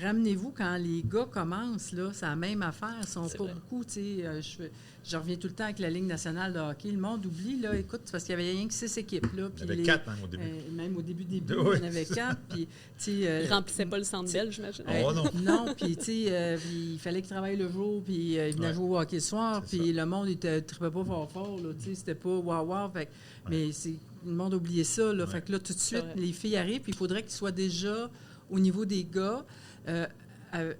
ramenez-vous quand les gars commencent, là, c'est la même affaire, ils sont pas beaucoup, je reviens tout le temps avec la Ligue nationale de hockey, le monde oublie, là, écoute, parce qu'il y avait rien que 6 équipes, là. Il y en avait 4 même au début. Même au début, Oui. il y en avait 4, puis, Ils remplissaient pas le centre Bell, j'imagine. Oh non. non, puis il fallait qu'ils travaillent le jour, puis ils venaient jouer au hockey le soir, C'est puis le monde, il ne trippait pas fort, là, c'était pas wow, fait, mais le monde a oublié ça, là, fait que là, tout de suite, les filles arrivent, puis il faudrait qu'ils soient déjà au niveau des gars,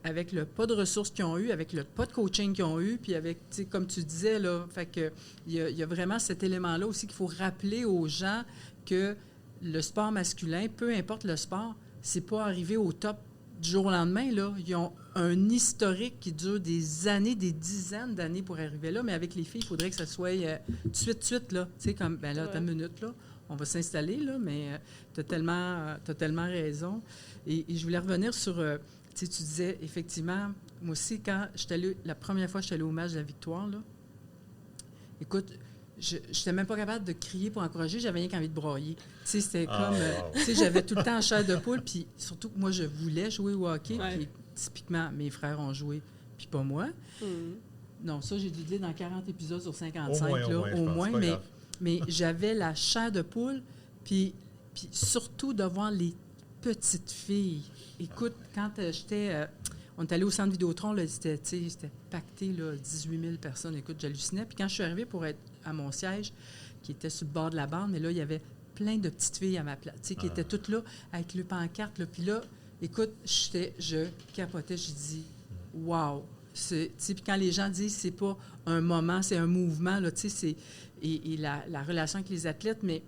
avec le pas de ressources qu'ils ont eu, avec le pas de coaching qu'ils ont eu, puis avec, comme tu disais, là, fait que il y a vraiment cet élément-là aussi qu'il faut rappeler aux gens que le sport masculin, peu importe le sport, c'est pas arrivé au top du jour au lendemain, là. Ils ont un historique qui dure des années, des dizaines d'années pour arriver là, mais avec les filles, il faudrait que ça soit tout de suite, là. Tu sais, comme, ben là, t'as une minute, là. On va s'installer, là, mais t'as tellement raison. Et je voulais revenir sur... tu disais, effectivement, moi aussi, quand la première fois que je suis allée au match de la victoire, là, écoute, je n'étais même pas capable de crier pour encourager, j'avais rien qu'envie de brailler. Tu sais, c'était comme... tu sais, j'avais tout le temps en chair de poule, puis surtout que moi, je voulais jouer au hockey, puis typiquement, mes frères ont joué, puis pas moi. Non, ça, j'ai dû dire dans 40 épisodes sur 55, au moins, mais j'avais la chair de poule, puis surtout de voir les petites filles. Écoute, quand on est allé au centre Vidéotron, là, c'était pacté, là, 18 000 personnes. Écoute, j'hallucinais. Puis quand je suis arrivée pour être à mon siège, qui était sur le bord de la bande, mais là, il y avait plein de petites filles à ma place, qui étaient toutes là, avec le pancarte. Là. Puis là, écoute, je capotais, je dis « wow ». Puis quand les gens disent c'est pas un moment, c'est un mouvement, là, et la relation avec les athlètes, mais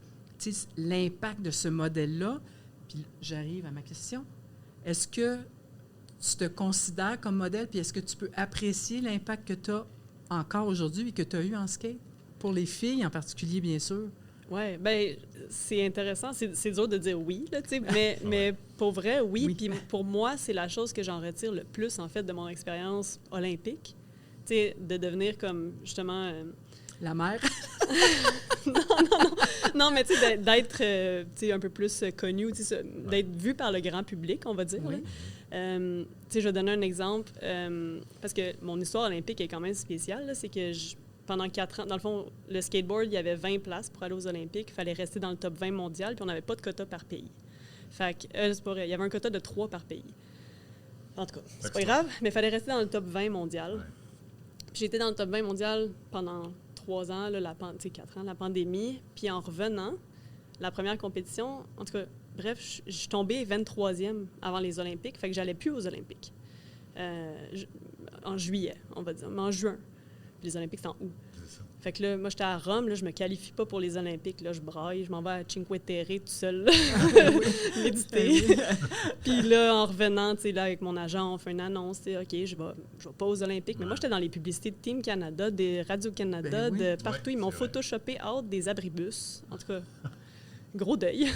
l'impact de ce modèle-là, puis j'arrive à ma question. Est-ce que tu te considères comme modèle, puis est-ce que tu peux apprécier l'impact que tu as encore aujourd'hui et que tu as eu en skate? Pour les filles en particulier, bien sûr. Oui, bien, c'est intéressant. C'est dur de dire oui, là, mais pour vrai, oui. Puis pour moi, c'est la chose que j'en retire le plus, en fait, de mon expérience olympique. Tu sais, de devenir comme, justement... La mère? Non, mais tu sais, d'être un peu plus connu, d'être vu par le grand public, on va dire. Oui. Tu sais, je vais donner un exemple, parce que mon histoire olympique est quand même spéciale. C'est que pendant 4 ans, dans le fond, le skateboard, il y avait 20 places pour aller aux Olympiques. Il fallait rester dans le top 20 mondial, puis on n'avait pas de quota par pays. Fait que, c'est pas vrai, il y avait un quota de 3 par pays. En tout cas, c'est pas grave, mais il fallait rester dans le top 20 mondial. Puis j'étais dans le top 20 mondial pendant 3 ans, là, 4 ans, la pandémie. Puis en revenant, la première compétition, en tout cas, bref, je suis tombée 23e avant les Olympiques, fait que j'allais plus aux Olympiques. En juillet, on va dire, mais en juin. Puis les Olympiques, c'est en août. Fait que là, moi, j'étais à Rome, là, je me qualifie pas pour les Olympiques, là, je braille, je m'en vais à Cinque Terre tout seul, méditer. Puis là, en revenant, tu sais, là, avec mon agent, on fait une annonce, tu sais, OK, je vais pas aux Olympiques. Mais moi, j'étais dans les publicités de Team Canada, des Radio-Canada, de partout. Ils m'ont photoshopé hors des abribus. En tout cas, gros deuil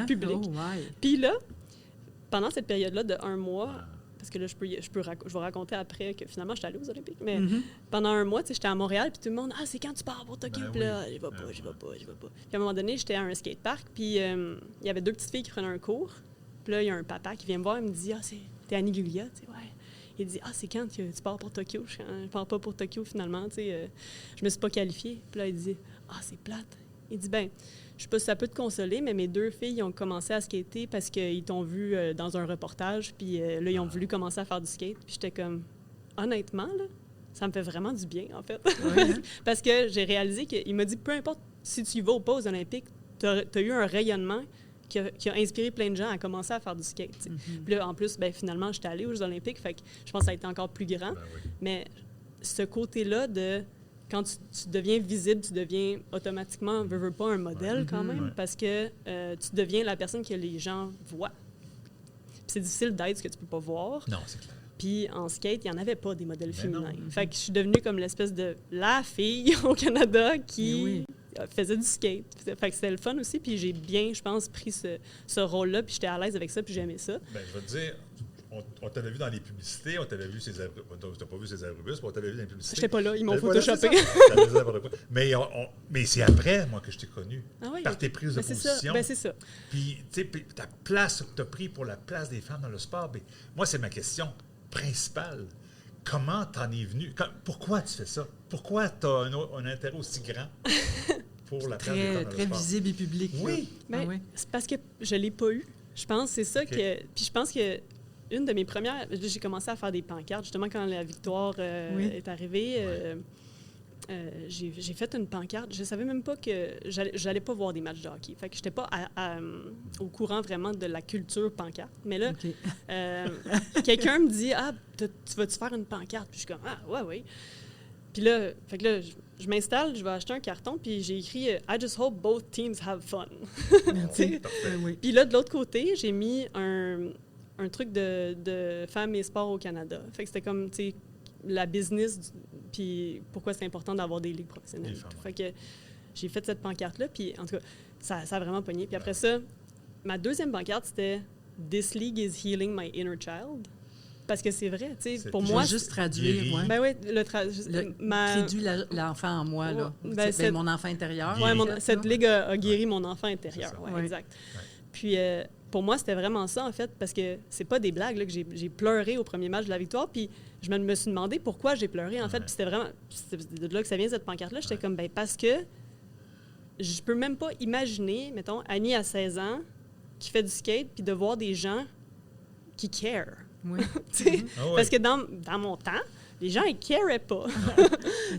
public. Oh, ouais. Puis là, pendant cette période-là de 1 mois, parce que là, je vais raconter après que finalement, j'étais allée aux Olympiques. Mais pendant 1 mois, j'étais à Montréal, puis tout le monde, c'est quand tu pars pour Tokyo? Puis là, je vais pas. Puis à un moment donné, j'étais à un skatepark, puis il y avait 2 petites filles qui prenaient un cours. Puis là, il y a un papa qui vient me voir, il me dit, t'es à Nigulia? Tu sais, ouais. Il dit, c'est quand que tu pars pour Tokyo? Je pars pas pour Tokyo, finalement. Tu sais, je me suis pas qualifiée. Puis là, il dit, c'est plate. Il dit, je sais pas si ça peut te consoler, mais mes 2 filles ont commencé à skater parce qu'ils t'ont vu dans un reportage, puis là, ils ont voulu commencer à faire du skate. Puis j'étais comme, honnêtement, là, ça me fait vraiment du bien, en fait. Parce que j'ai réalisé qu'il m'a dit, peu importe si tu y vas ou pas aux Olympiques, tu as eu un rayonnement qui a inspiré plein de gens à commencer à faire du skate. Tu sais. Puis là, en plus, ben, finalement, j'étais allée aux Jeux olympiques, fait que je pense que ça a été encore plus grand. Ben oui. Mais ce côté-là de... Quand tu deviens visible, tu deviens automatiquement, veux pas, un modèle quand même, Ouais. parce que tu deviens la personne que les gens voient. Puis c'est difficile d'être ce que tu peux pas voir. Non, c'est clair. Puis en skate, il n'y en avait pas des modèles Mais non. féminins. Fait que je suis devenue comme l'espèce de la fille au Canada qui faisait du skate. Fait que c'était le fun aussi. Puis j'ai bien, je pense, pris ce rôle-là. Puis j'étais à l'aise avec ça. Puis j'aimais ça. Ben, je vais te dire, on t'avait vu dans les publicités, on t'avait vu t'as pas vu ces aérobus, mais on t'avait vu dans les publicités. J'étais pas là, ils m'ont T'avais pas là, photoshopé. c'est ça. T'avais dit n'importe quoi. Mais c'est après, moi, que je t'ai connu. Ah oui, Par tes prises de ben, c'est position. ça. Ben, c'est ça. Puis, tu sais, ta place que tu as pris pour la place des femmes dans le sport, ben, moi, c'est ma question principale. Comment t'en es venu? Pourquoi tu fais ça? Pourquoi tu as un intérêt aussi grand pour la place des femmes dans le Très sport? visible et public. Oui. Ben, Ah oui. c'est parce que je l'ai pas eu. Je pense que c'est ça OK. que... Puis je pense que une de mes premières... J'ai commencé à faire des pancartes. Justement, quand la victoire est arrivée, j'ai fait une pancarte. Je savais même pas que... J'allais pas voir des matchs de hockey. Fait que j'étais pas au courant vraiment de la culture pancarte. Mais là, OK. quelqu'un me dit « Ah, tu vas-tu faire une pancarte? » Puis je suis comme « Ah, ouais, oui. » Puis là, je m'installe, je vais acheter un carton, puis j'ai écrit « I just hope both teams have fun. » OK. Oui. Puis là, de l'autre côté, j'ai mis un truc de femmes et sport au Canada. Fait que c'était comme, tu sais, la business, puis pourquoi c'est important d'avoir des ligues professionnelles. Des femmes, Fait que j'ai fait cette pancarte-là, puis en tout cas, ça a vraiment pogné. Puis après ça, ma deuxième pancarte, c'était « This league is healing my inner child ». Parce que c'est vrai, tu sais, C'est pour juste moi... Juste traduire, guéri. ouais. Ben oui, Traduit l'enfant en moi, là. Ouais, ben, C'est mon enfant intérieur. Guéri. Ouais, cette ligue a guéri mon enfant intérieur. C'est ça. Ouais, Ouais. exact. Ouais. Puis pour moi, c'était vraiment ça, en fait, parce que c'est pas des blagues, là, que j'ai pleuré au premier match de la victoire. Puis je me suis demandé pourquoi j'ai pleuré, en fait. Ouais. Puis c'était vraiment... C'est de là que ça vient, cette pancarte-là. J'étais comme, ben parce que je peux même pas imaginer, mettons, Annie à 16 ans, qui fait du skate, puis de voir des gens qui care. Oui. Tu sais, Ah ouais. parce que dans mon temps, les gens, ils caraient pas.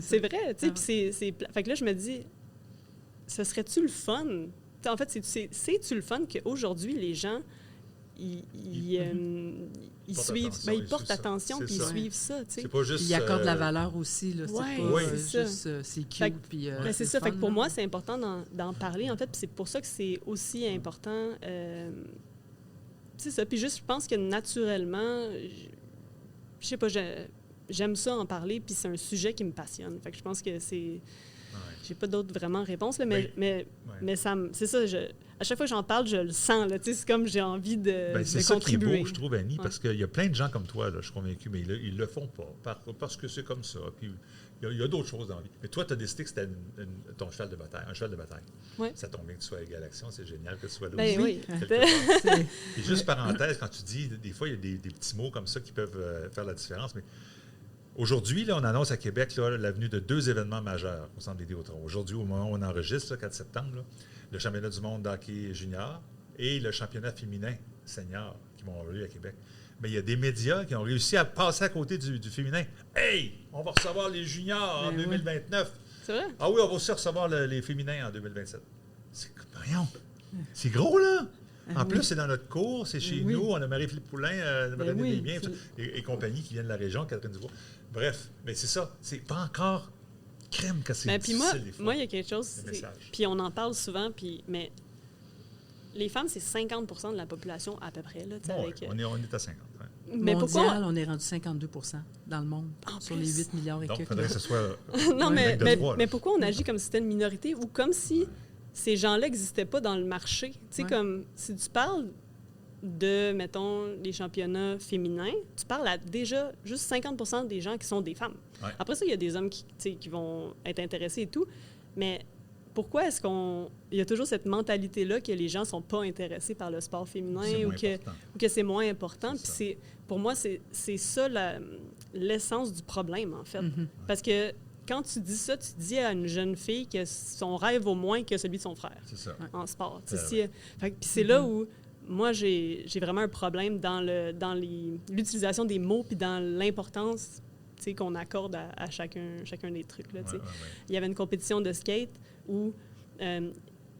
C'est vrai, tu sais, puis fait que là, je me dis, ce serait-tu le fun? T'sais, en fait, c'est-tu le fun qu'aujourd'hui, les gens, ils portent suivent, attention, ben, ils ils portent suivent ça. attention, C'est puis ils ça. suivent ça, tu sais. C'est pas juste... Puis il accorde de la valeur aussi, là. Ouais, C'est pas oui, c'est juste c'est Fait cute, que- puis Ben, c'est ça. fun, Fait que pour là. moi, c'est important d'en parler, en fait, puis c'est pour ça que c'est aussi important. C'est ça. Puis juste, je pense que naturellement, je sais pas, j'aime ça en parler, puis c'est un sujet qui me passionne. Fait que je pense que c'est... J'ai pas d'autres vraiment réponses, là, Oui. mais ça c'est ça. À chaque fois que j'en parle, je le sens. Là, c'est comme j'ai envie de, Ben, c'est de ça qui est contribuer. beau, je trouve, Annie, parce qu'il y a plein de gens comme toi, là, je suis convaincu, mais ils le font pas, parce que c'est comme ça. Puis il y a d'autres choses dans la vie. Mais toi, tu as décidé que c'était ton cheval de bataille, un cheval de bataille. Ouais. Ça tombe bien que tu sois à Galaxion, c'est génial que tu sois là Ben aussi. oui. quelque part. C'est- Et juste parenthèse, quand tu dis, des fois, il y a des petits mots comme ça qui peuvent faire la différence, mais aujourd'hui, là, on annonce à Québec là, l'avenue de 2 événements majeurs au Centre Vidéotron. Aujourd'hui, au moment où on enregistre, là, 4 septembre, là, le championnat du monde d'hockey junior et le championnat féminin senior qui vont avoir lieu à Québec. Mais il y a des médias qui ont réussi à passer à côté du féminin. « Hey, on va recevoir les juniors en Ben oui. 2029. C'est vrai? Ah oui, on va aussi recevoir les féminins en 2027. » Voyons, c'est gros, là! En plus, c'est dans notre cours, c'est chez Oui. nous. On a Marie-Philippe Poulain, Marie oui, Desbiens, et compagnie qui viennent de la région, Catherine Dubois. Bref, mais c'est ça. C'est pas encore crème que c'est Ben, puis difficile des fois. moi, il y a quelque chose. Le message. Puis on en parle souvent, mais les femmes, c'est 50% de la population à peu près. Là, tu sais, Bon, avec, ouais, on est à 50. Ouais. mais Mondial, pourquoi? on est rendu 52 dans le monde, En sur plus. les 8 milliards et Donc, il quelques. faudrait que ce soit... Non, Ouais. mais, Règle de mais, droit, là. mais pourquoi on agit comme si c'était une minorité ou comme si ces gens-là n'existaient pas dans le marché? Tu sais, Ouais. comme si tu parles de, mettons, les championnats féminins, tu parles à déjà juste 50% des gens qui sont des femmes. Ouais. Après ça, il y a des hommes qui, tu sais, qui vont être intéressés et tout, mais pourquoi est-ce qu'on... Il y a toujours cette mentalité-là que les gens ne sont pas intéressés par le sport féminin C'est ou moins important. que c'est moins important. C'est Puis pour moi, c'est ça l'essence du problème, en fait. Mhm. Parce que quand tu dis ça, tu dis à une jeune fille que son rêve vaut moins que celui de son frère C'est ça. en sport. C'est Puis c'est là où moi, j'ai vraiment un problème dans l'utilisation des mots puis dans l'importance qu'on accorde à chacun des trucs. Là, Ouais, ouais, ouais. Il y avait une compétition de skate où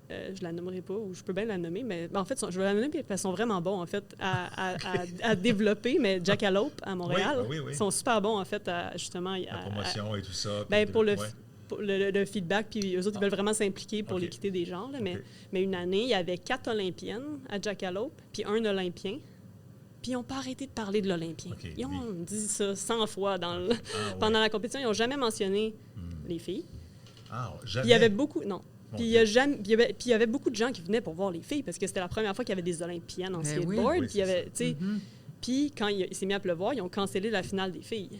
je la nommerai pas, ou je peux bien la nommer, mais en fait, je vais la nommer parce qu'elles sont vraiment bons, en fait, à développer, mais Jackalope à Montréal, oui. sont super bons, en fait, justement... La promotion et tout ça. Ben, pour le feedback, puis eux autres, ils veulent vraiment s'impliquer pour l'équité des genres. Là, mais une année, il y avait 4 Olympiennes à Jackalope, puis 1 Olympien. Puis ils n'ont pas arrêté de parler de l'Olympien. Ils ont dit ça 100 fois pendant la compétition. Ils n'ont jamais mentionné les filles. Ah, jamais? Puis il y avait beaucoup... Non. Puis il y avait beaucoup de gens qui venaient pour voir les filles, parce que c'était la première fois qu'il y avait des Olympiennes en skateboard. Oui, puis il y avait, puis quand il s'est mis à pleuvoir, ils ont cancellé la finale des filles.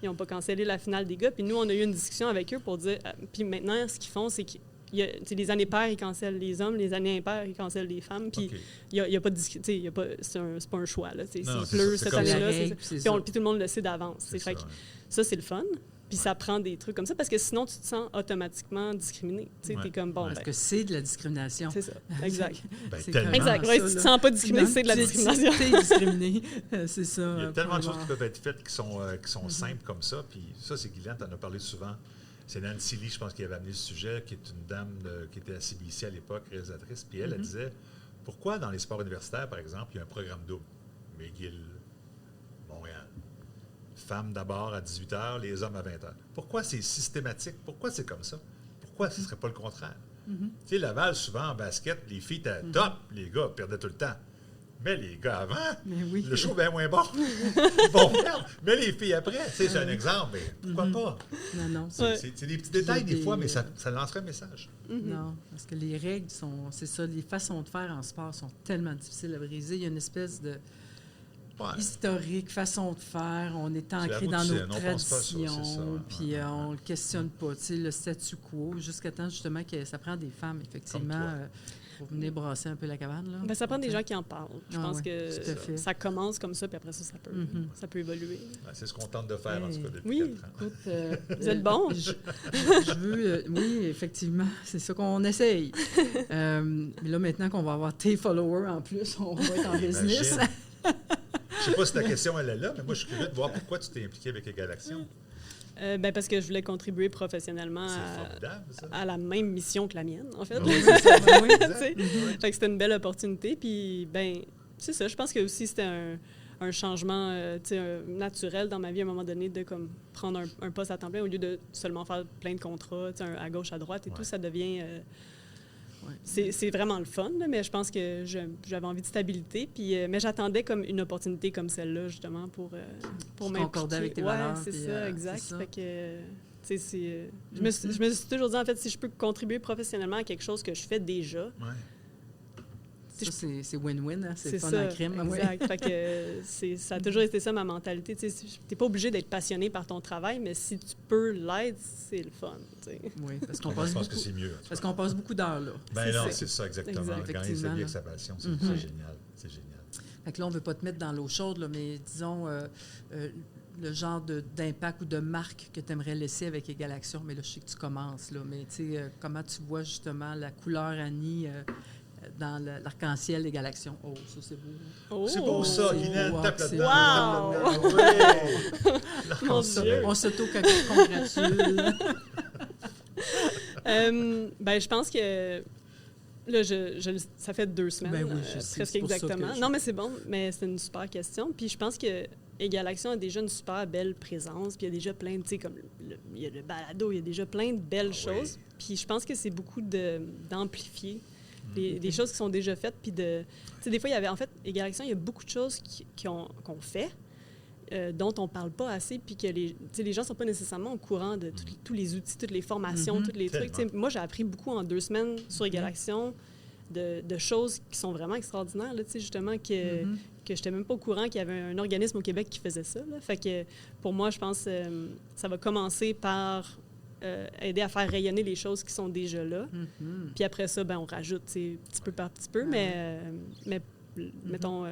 Ils n'ont pas cancellé la finale des gars. Puis nous, on a eu une discussion avec eux pour dire... puis maintenant, ce qu'ils font, c'est que les années paires, ils cancellent les hommes. Les années impaires, ils cancellent les femmes. Puis il n'y a pas de discussion. C'est pas un choix. Là, s'il pleut cette année-là, puis tout le monde le sait d'avance. Ça, c'est le fun. Puis ça prend des trucs comme ça, parce que sinon, tu te sens automatiquement discriminé. Tu sais, t'es comme, bon... Parce que c'est de la discrimination. C'est ça, exact. Exact. Si tu te sens pas discriminé, c'est de la discrimination. T'es discriminé, c'est ça. Il y a tellement de choses qui peuvent être faites qui sont simples comme ça. Puis ça, c'est Guylaine, tu en as parlé souvent. C'est Nancy Lee, je pense, qui avait amené le sujet, qui est une dame qui était à CBC à l'époque, réalisatrice. Puis elle disait, pourquoi dans les sports universitaires, par exemple, il y a un programme double? McGill, Montréal. Femmes d'abord à 18h, les hommes à 20h. Pourquoi c'est systématique? Pourquoi c'est comme ça? Pourquoi ce ne serait pas le contraire? Tu sais, Laval, souvent en basket, les filles étaient top, les gars perdaient tout le temps. Mais les gars avant, le show est bien moins bon. Bon, mais les filles après, c'est un exemple, mais pourquoi pas? Non. C'est des petits détails des fois, mais ça lancerait un message. Non, parce que les règles c'est ça, les façons de faire en sport sont tellement difficiles à briser. Il y a une espèce de historique, façon de faire. On est ancré dans nos traditions, puis on ne le questionne pas. Tu sais, le statu quo, jusqu'à temps justement que ça prend des femmes, effectivement, pour venir brasser un peu la cabane. Là. Ben, ça prend des gens qui en parlent. Je pense que ça commence comme ça, puis après ça peut évoluer. C'est ce qu'on tente de faire, en tout cas, depuis 4 ans. Écoute, vous êtes bon? Je veux... oui, effectivement, c'est ça qu'on essaye. Mais là, maintenant qu'on va avoir tes followers en plus, on va être en business. Je ne sais pas si ta question elle est là, mais moi, je suis curieux de voir pourquoi tu t'es impliqué avec Égalaction. Ben parce que je voulais contribuer professionnellement à la même mission que la mienne, en fait. Fait que c'était une belle opportunité. Puis, ben, c'est ça. Je pense que aussi c'était un changement naturel dans ma vie à un moment donné de comme, prendre un poste à temps plein au lieu de seulement faire plein de contrats à gauche, à droite et tout. Ça devient... C'est vraiment le fun, là, mais je pense que j'avais envie de stabilité. Puis, mais j'attendais comme une opportunité comme celle-là, justement, pour m'impliquer. Concorder avec tes valeurs. C'est ça, exact. Ça. Fait que, je me suis toujours dit, en fait, si je peux contribuer professionnellement à quelque chose que je fais déjà... Ça, c'est win-win, hein? C'est fun en crime. Exact. Fait que ça a toujours été ça, ma mentalité. Tu n'es pas obligé d'être passionné par ton travail, mais si tu peux l'être, c'est le fun. T'sais. Oui, parce qu'on pense que c'est mieux. Parce qu'on passe beaucoup d'heures là. Ben non, c'est ça, exactement. Gagner sa vie avec sa passion, c'est génial. C'est génial. Fait que là, on ne veut pas te mettre dans l'eau chaude, là, mais disons le genre d'impact ou de marque que tu aimerais laisser avec Égalaction. Mais là, je sais que tu commences, là, mais tu sais, comment tu vois justement la couleur Annie dans l'arc-en-ciel d'Égalaction. Oh, ça, c'est beau. Oh, c'est beau, ça. Guylaine, tape là-dedans. Wow! Mon Dieu! On s'auto-congratule. Ben, je pense que... Là, ça fait 2 semaines, ben oui, presque exactement. Non, mais c'est bon, mais c'est une super question. Puis je pense que Égalaction a déjà une super belle présence. Puis il y a déjà plein de, tu sais, comme il y a le balado, il y a déjà plein de belles choses. Puis je pense que c'est beaucoup d'amplifier des choses qui sont déjà faites. Puis tu sais, des fois, il y avait, en fait, Égalaction, il y a beaucoup de choses qu'on fait, dont on ne parle pas assez, puis que les gens ne sont pas nécessairement au courant de tous les outils, toutes les formations, tous les trucs. T'sais, moi, j'ai appris beaucoup en 2 semaines sur Égalaction de choses qui sont vraiment extraordinaires, là, justement, que je n'étais même pas au courant qu'il y avait un organisme au Québec qui faisait ça. Là. Fait que pour moi, je pense que ça va commencer par aider à faire rayonner les choses qui sont déjà là. Puis après ça, ben, on rajoute petit peu par petit peu, mais mettons...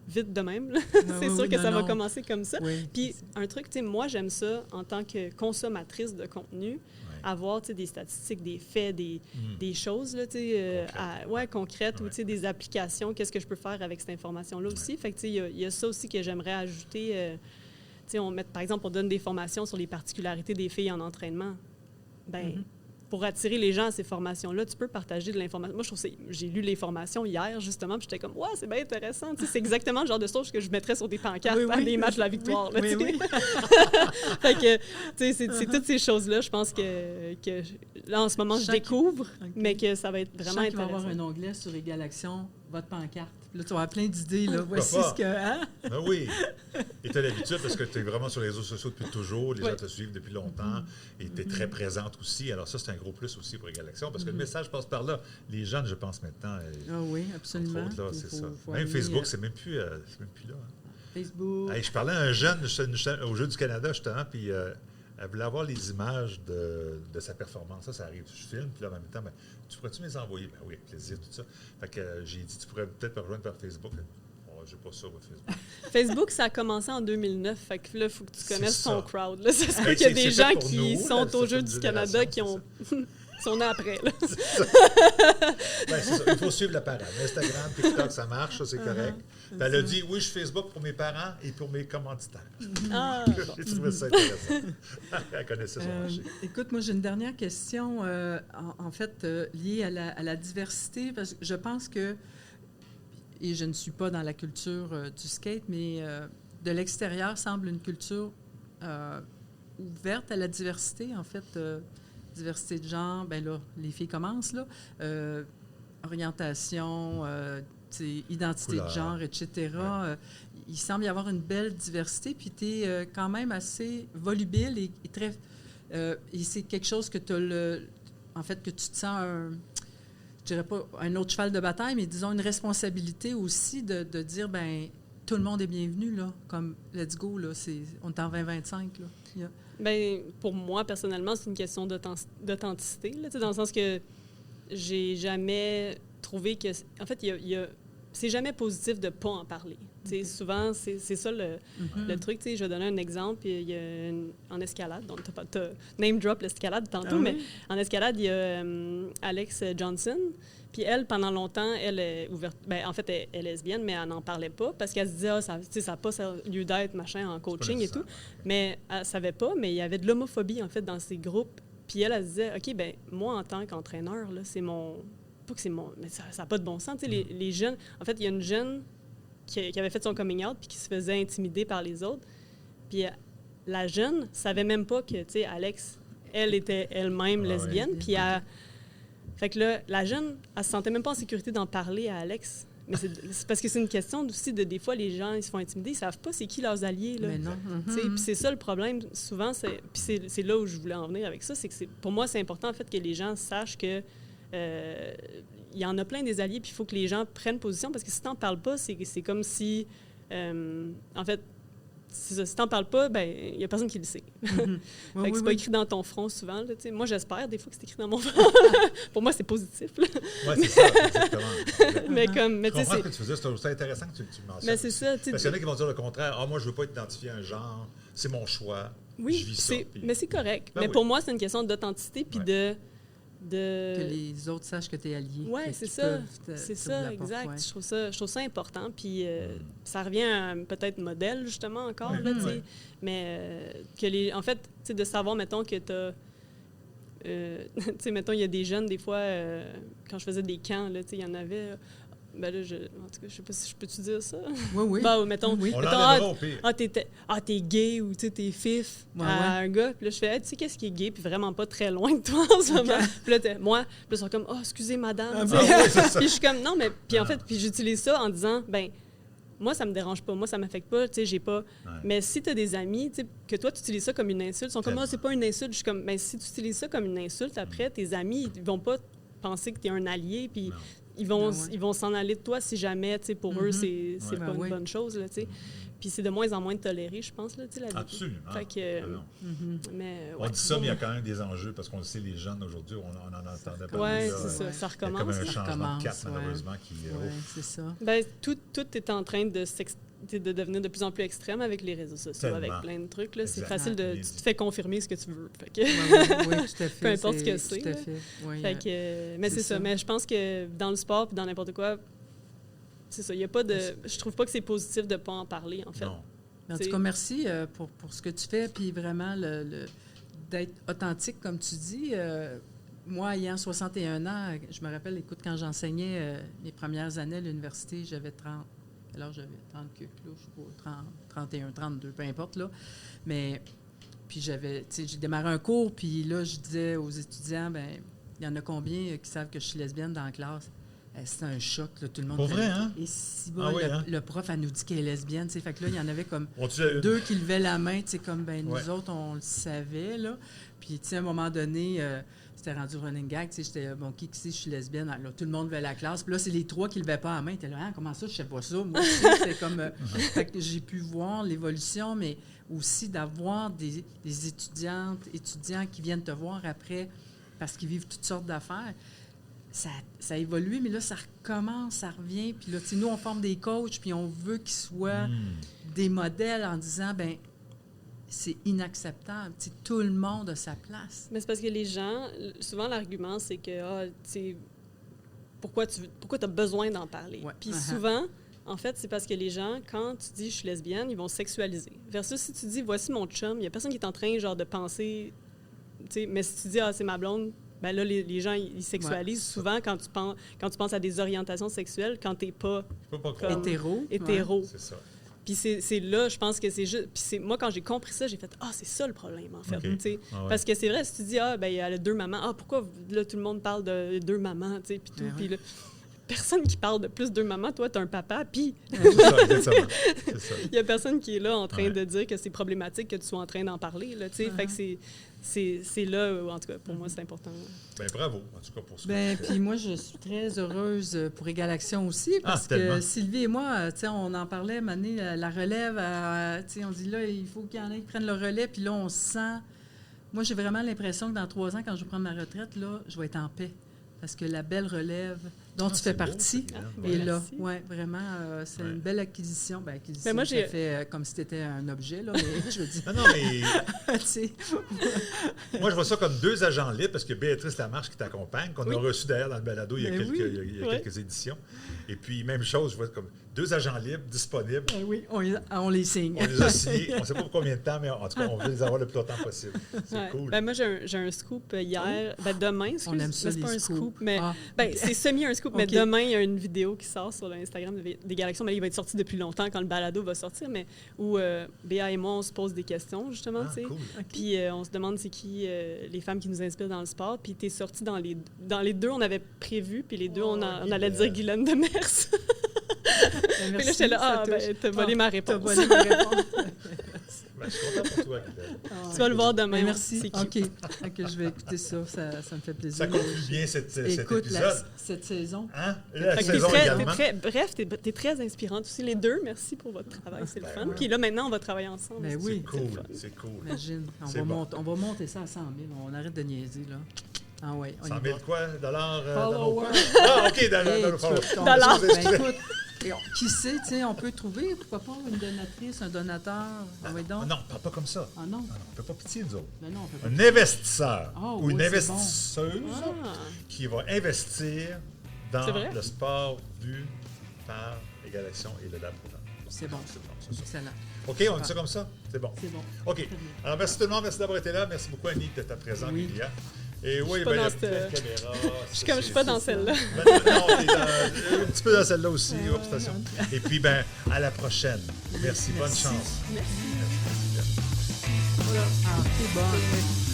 vite de même. C'est sûr que ça va commencer comme ça. Oui. Puis un truc, moi, j'aime ça en tant que consommatrice de contenu, avoir des statistiques, des faits, des choses là, concrètes ou des applications. Qu'est-ce que je peux faire avec cette information-là aussi? Fait que il y a ça aussi que j'aimerais ajouter. Par exemple, on donne des formations sur les particularités des filles en entraînement. Ben, pour attirer les gens à ces formations-là, tu peux partager de l'information. Moi, je trouve j'ai lu les formations hier, justement, puis j'étais comme, ouais, c'est bien intéressant. Tu sais, c'est exactement le genre de choses que je mettrais sur des pancartes à des matchs de la victoire. Là, oui. Fait que, tu sais, c'est toutes ces choses-là, je pense que là, en ce moment, je découvre, mais que ça va être vraiment intéressant. Il va y avoir un onglet sur Égal Action, votre pancarte. Là, tu vas avoir plein d'idées. Là. Voici ce que... Hein? Ben oui. Et tu as l'habitude parce que tu es vraiment sur les réseaux sociaux depuis toujours. Les gens te suivent depuis longtemps. Et tu es très présente aussi. Alors ça, c'est un gros plus aussi pour Égal Action parce que le message passe par là. Les jeunes, je pense, maintenant... Ah oui, absolument. Entre autres, là, c'est ça. Même Facebook, c'est même plus là. Hein. Facebook. Hey, je parlais à un jeune au Jeu du Canada, justement, puis elle voulait avoir les images de sa performance. Ça arrive. Je filme, puis là, en même temps, tu pourrais-tu me les envoyer? Ben oui, avec plaisir, tout ça. Fait que j'ai dit, tu pourrais peut-être me rejoindre par Facebook. Oh, j'ai pas ça, votre Facebook. Facebook, ça a commencé en 2009. Fait que là, il faut que tu connaisses ton crowd. Là. Ça se peut Ben, qu'il y a des gens qui nous, sont là, au Jeu du une Canada qui génération, sont nés après. Là. C'est ça. Il faut suivre la parade. Instagram, TikTok, ça marche, ça, c'est correct. Puis elle a dit, oui, je suis Facebook pour mes parents et pour mes commanditaires. Ah, J'ai trouvé ça intéressant. Elle connaissait son marché. Écoute, moi, j'ai une dernière question, en fait, liée à la diversité, parce que je pense que, et je ne suis pas dans la culture du skate, mais de l'extérieur semble une culture ouverte à la diversité, en fait, diversité de genre, bien là, les filles commencent, là, orientation, identité de genre, etc. Il semble y avoir une belle diversité, puis tu es quand même assez volubile et très... et c'est quelque chose que tu as en fait, que tu te sens je dirais pas un autre cheval de bataille, mais disons une responsabilité aussi de dire, ben tout le monde est bienvenu, là, comme let's go, là, on est en 2025, là. Yeah. Bien, pour moi, personnellement, c'est une question d'authenticité, là, dans le sens que j'ai jamais trouvé que... En fait, c'est jamais positif de ne pas en parler. Okay. Souvent, c'est ça le truc. Je vais donner un exemple. Il y a en escalade, donc tu as name drop l'escalade tantôt, mais en escalade, il y a Alex Johnson. Puis elle, pendant longtemps, elle est ouverte. En fait, elle est lesbienne, mais elle n'en parlait pas parce qu'elle se disait, ça n'a pas lieu d'être, machin, en coaching et tout. Mais elle ne savait pas, mais il y avait de l'homophobie, en fait, dans ces groupes. Puis elle se disait, OK, ben moi, en tant qu'entraîneur, là, c'est mon... Pas que c'est mon... Mais ça n'a pas de bon sens. Les jeunes... En fait, il y a une jeune qui avait fait son coming out puis qui se faisait intimider par les autres. Puis la jeune savait même pas que, tu sais, Alex, elle était elle-même lesbienne. Puis fait que là, la jeune, elle se sentait même pas en sécurité d'en parler à Alex. Mais c'est parce que c'est une question aussi de, des fois, les gens, ils se font intimider, ils savent pas c'est qui leurs alliés, là. Mais non. Puis c'est ça le problème. Souvent, puis c'est là où je voulais en venir avec ça, c'est que pour moi, c'est important, en fait, que les gens sachent que il y en a plein des alliés, puis il faut que les gens prennent position, parce que si tu n'en parles pas, c'est comme si... en fait, si tu n'en parles pas, ben il n'y a personne qui le sait. Fait que c'est pas écrit dans ton front souvent. Là, moi, j'espère des fois que c'est écrit dans mon front. Pour moi, c'est positif. Oui, c'est ça, exactement. Mais je comprends ce que tu faisais. C'est intéressant que tu mentionnes. Mais c'est ça. Parce qu'il y en a qui vont dire le contraire. Ah, moi, je ne veux pas être identifié à un genre. C'est mon choix. Oui, je vis ça. Mais c'est correct. Ben mais pour moi, c'est une question d'authenticité puis de... Que les autres sachent que tu es allié. Oui, c'est ça. C'est ça, exact. Ouais. Je trouve ça important. Puis ça revient à peut-être modèle, justement, encore. Là, mais en fait, de savoir, mettons, que tu as... tu sais, mettons, il y a des jeunes, des fois, quand je faisais des camps, là, il y en avait... Ben là, en tout cas, je sais pas si je peux-tu dire ça. Oui. Bah, mettons, on mettons t'es gay ou t'es fif à un gars. Puis là, je fais, tu sais, qu'est-ce qui est gay? Puis vraiment pas très loin de toi en ce moment. Puis là, moi, ils sont comme, excusez, madame. Puis je suis comme, non, mais, puis en fait, puis j'utilise ça en disant, ben, moi, ça me dérange pas, moi, ça m'affecte pas, tu sais, j'ai pas. Ouais. Mais si tu as des amis, tu sais, que toi, tu utilises ça comme une insulte, ils sont comme, c'est pas une insulte. Je suis comme, ben, si tu utilises ça comme une insulte, après, tes amis, ils vont pas penser que tu es un allié, puis. Ils vont s'en aller de toi si jamais, tu sais, pour eux, c'est pas une bonne chose, là, tu sais. Puis c'est de moins en moins toléré, je pense, là, tu sais, la vie. Absolument. Fait que, mais, on dit ça, mais il y a quand même des enjeux, parce qu'on le sait, les jeunes, aujourd'hui, on en entendait parler. Oui, c'est ça, ça recommence. Il y a comme un changement de cap, malheureusement, qui... Oui, c'est ça. Bien, tout est en train de devenir de plus en plus extrême avec les réseaux sociaux, avec plein de trucs. Là. C'est facile tu te fais confirmer ce que tu veux. Fait que oui, tout à fait. Peu importe ce que c'est. Tout à fait. Oui, fait que, mais c'est ça. Mais je pense que dans le sport et dans n'importe quoi, c'est ça. Il y a pas de. Je trouve pas que c'est positif de ne pas en parler, en fait. Non. En tout cas, merci pour ce que tu fais, puis vraiment d'être authentique, comme tu dis. moi, ayant 61 ans, je me rappelle, écoute, quand j'enseignais les premières années à l'université, j'avais 30. Alors, j'avais 30 là, je sais pas, 30, 31, 32, peu importe, là. Mais, puis j'avais, tu sais, j'ai démarré un cours, puis là, je disais aux étudiants, ben il y en a combien qui savent que je suis lesbienne dans la classe? C'était un choc, là, tout le monde. Pour vrai, hein? Et si le prof, elle nous dit qu'elle est lesbienne, tu sais, fait que là, il y en avait comme deux qui levaient la main, tu sais, comme, ben nous autres, on le savait, là. Puis, tu sais, à un moment donné, c'était rendu running gag, tu sais, j'étais, bon, qui sait, je suis lesbienne. Alors, tout le monde levait la classe. Puis là, c'est les trois qui levaient pas la main. T'es là, ah, comment ça, je sais pas ça. Moi aussi, c'était comme... fait que j'ai pu voir l'évolution, mais aussi d'avoir des étudiants qui viennent te voir après parce qu'ils vivent toutes sortes d'affaires. Ça a évolué, mais là, ça recommence, ça revient. Puis là, tu sais, nous, on forme des coachs, puis on veut qu'ils soient des modèles en disant, ben c'est inacceptable. Tu sais, tout le monde a sa place. Mais c'est parce que les gens, souvent, l'argument, c'est que, tu sais, pourquoi tu as besoin d'en parler? Ouais. Puis souvent, en fait, c'est parce que les gens, quand tu dis « je suis lesbienne », ils vont sexualiser. Versus si tu dis « voici mon chum », il n'y a personne qui est en train, genre, de penser... Tu sais, mais si tu dis « ah, c'est ma blonde », ben là, les gens, ils sexualisent souvent quand tu penses à des orientations sexuelles, quand tu n'es pas comme hétéro. Ouais. C'est ça. Puis c'est là, je pense que c'est juste... Puis moi, quand j'ai compris ça, j'ai fait « ah, c'est ça le problème, en fait. Okay. Parce que c'est vrai, si tu dis « ah, ben il y a deux mamans. Ah, pourquoi là, tout le monde parle de deux mamans, tu sais, puis tout. Puis là, personne qui parle de plus deux mamans. Toi, tu as un papa, puis... C'est ça, exactement. Il n'y a personne qui est là en train de dire que c'est problématique que tu sois en train d'en parler, là, tu sais. Fait que c'est là où, en tout cas, pour moi, c'est important. Bien, bravo, en tout cas, pour ça. Bien, puis moi, je suis très heureuse pour Égal Action aussi, parce que Sylvie et moi, tu sais, on en parlait, la relève, tu sais, on dit là, il faut qu'il y en ait qui prennent le relais, puis là, on se sent... Moi, j'ai vraiment l'impression que dans 3 ans, quand je vais prendre ma retraite, là, je vais être en paix. Parce que la belle relève dont tu fais partie est là. Oui, vraiment, c'est une belle acquisition. Bien, acquisition, moi, ça fait comme si c'était un objet, là, mais je veux dire... Non, mais... Moi, je vois ça comme 2 agents libres, parce que Béatrice Lamarche qui t'accompagne, qu'on a reçu d'ailleurs dans le balado il y a quelques éditions. Et puis, même chose, je vois comme 2 agents libres disponibles. Ben oui, on les signe. On les a signés. On ne sait pas pour combien de temps, mais en tout cas, on veut les avoir le plus longtemps possible. C'est cool. Ben moi, j'ai un scoop hier. Ben demain, on aime ça, c'est pas un scoop, mais c'est semi un scoop. Mais demain, il y a une vidéo qui sort sur l'Instagram d'Égal Action. Mais il va être sorti depuis longtemps quand le balado va sortir, mais où Béa et moi, on se pose des questions, justement. Cool. Puis on se demande c'est qui les femmes qui nous inspirent dans le sport. Puis tu es sorti dans les 2, on avait prévu, puis les 2, on allait dire Guylaine Demers. Puis là, j'étais là, t'as volé ma réponse. T'as volé ma réponse. Je suis content pour toi, Guylaine. Tu vas le voir demain. Merci. OK, je vais écouter ça. Ça me fait plaisir. Ça conclut bien cet épisode. Cette saison. Hein? La saison également. Bref, t'es très inspirante aussi. Les 2, merci pour votre travail. C'est le fun. Puis là, maintenant, on va travailler ensemble. Ben oui. C'est cool. Imagine. On va monter ça à 100 000. On arrête de niaiser, là. Ah oui. 100 000 quoi? Dollars? Ah, OK, dollars. Ben écoute, qui sait, tu sais, on peut trouver, pourquoi pas, une donatrice, un donateur. Non, pas comme ça. Ah non? On ne fait pas pitié, nous autres. Ben non, on fait pas un investisseur ou une investisseuse qui va investir dans le sport vu par Égal Action et le DAP. C'est bon. Excellent. OK, on dit ça comme ça? C'est bon. C'est bon. OK. Alors, merci tout le monde. Merci d'avoir été là. Merci beaucoup, Annie, de ta présence, Julia. Et oui, ben, la caméra. Je suis pas dans celle-là. Non, t'es un petit peu dans celle-là aussi. Et puis, à la prochaine. Merci. Bonne chance. Merci. Voilà. Ah, c'est bon.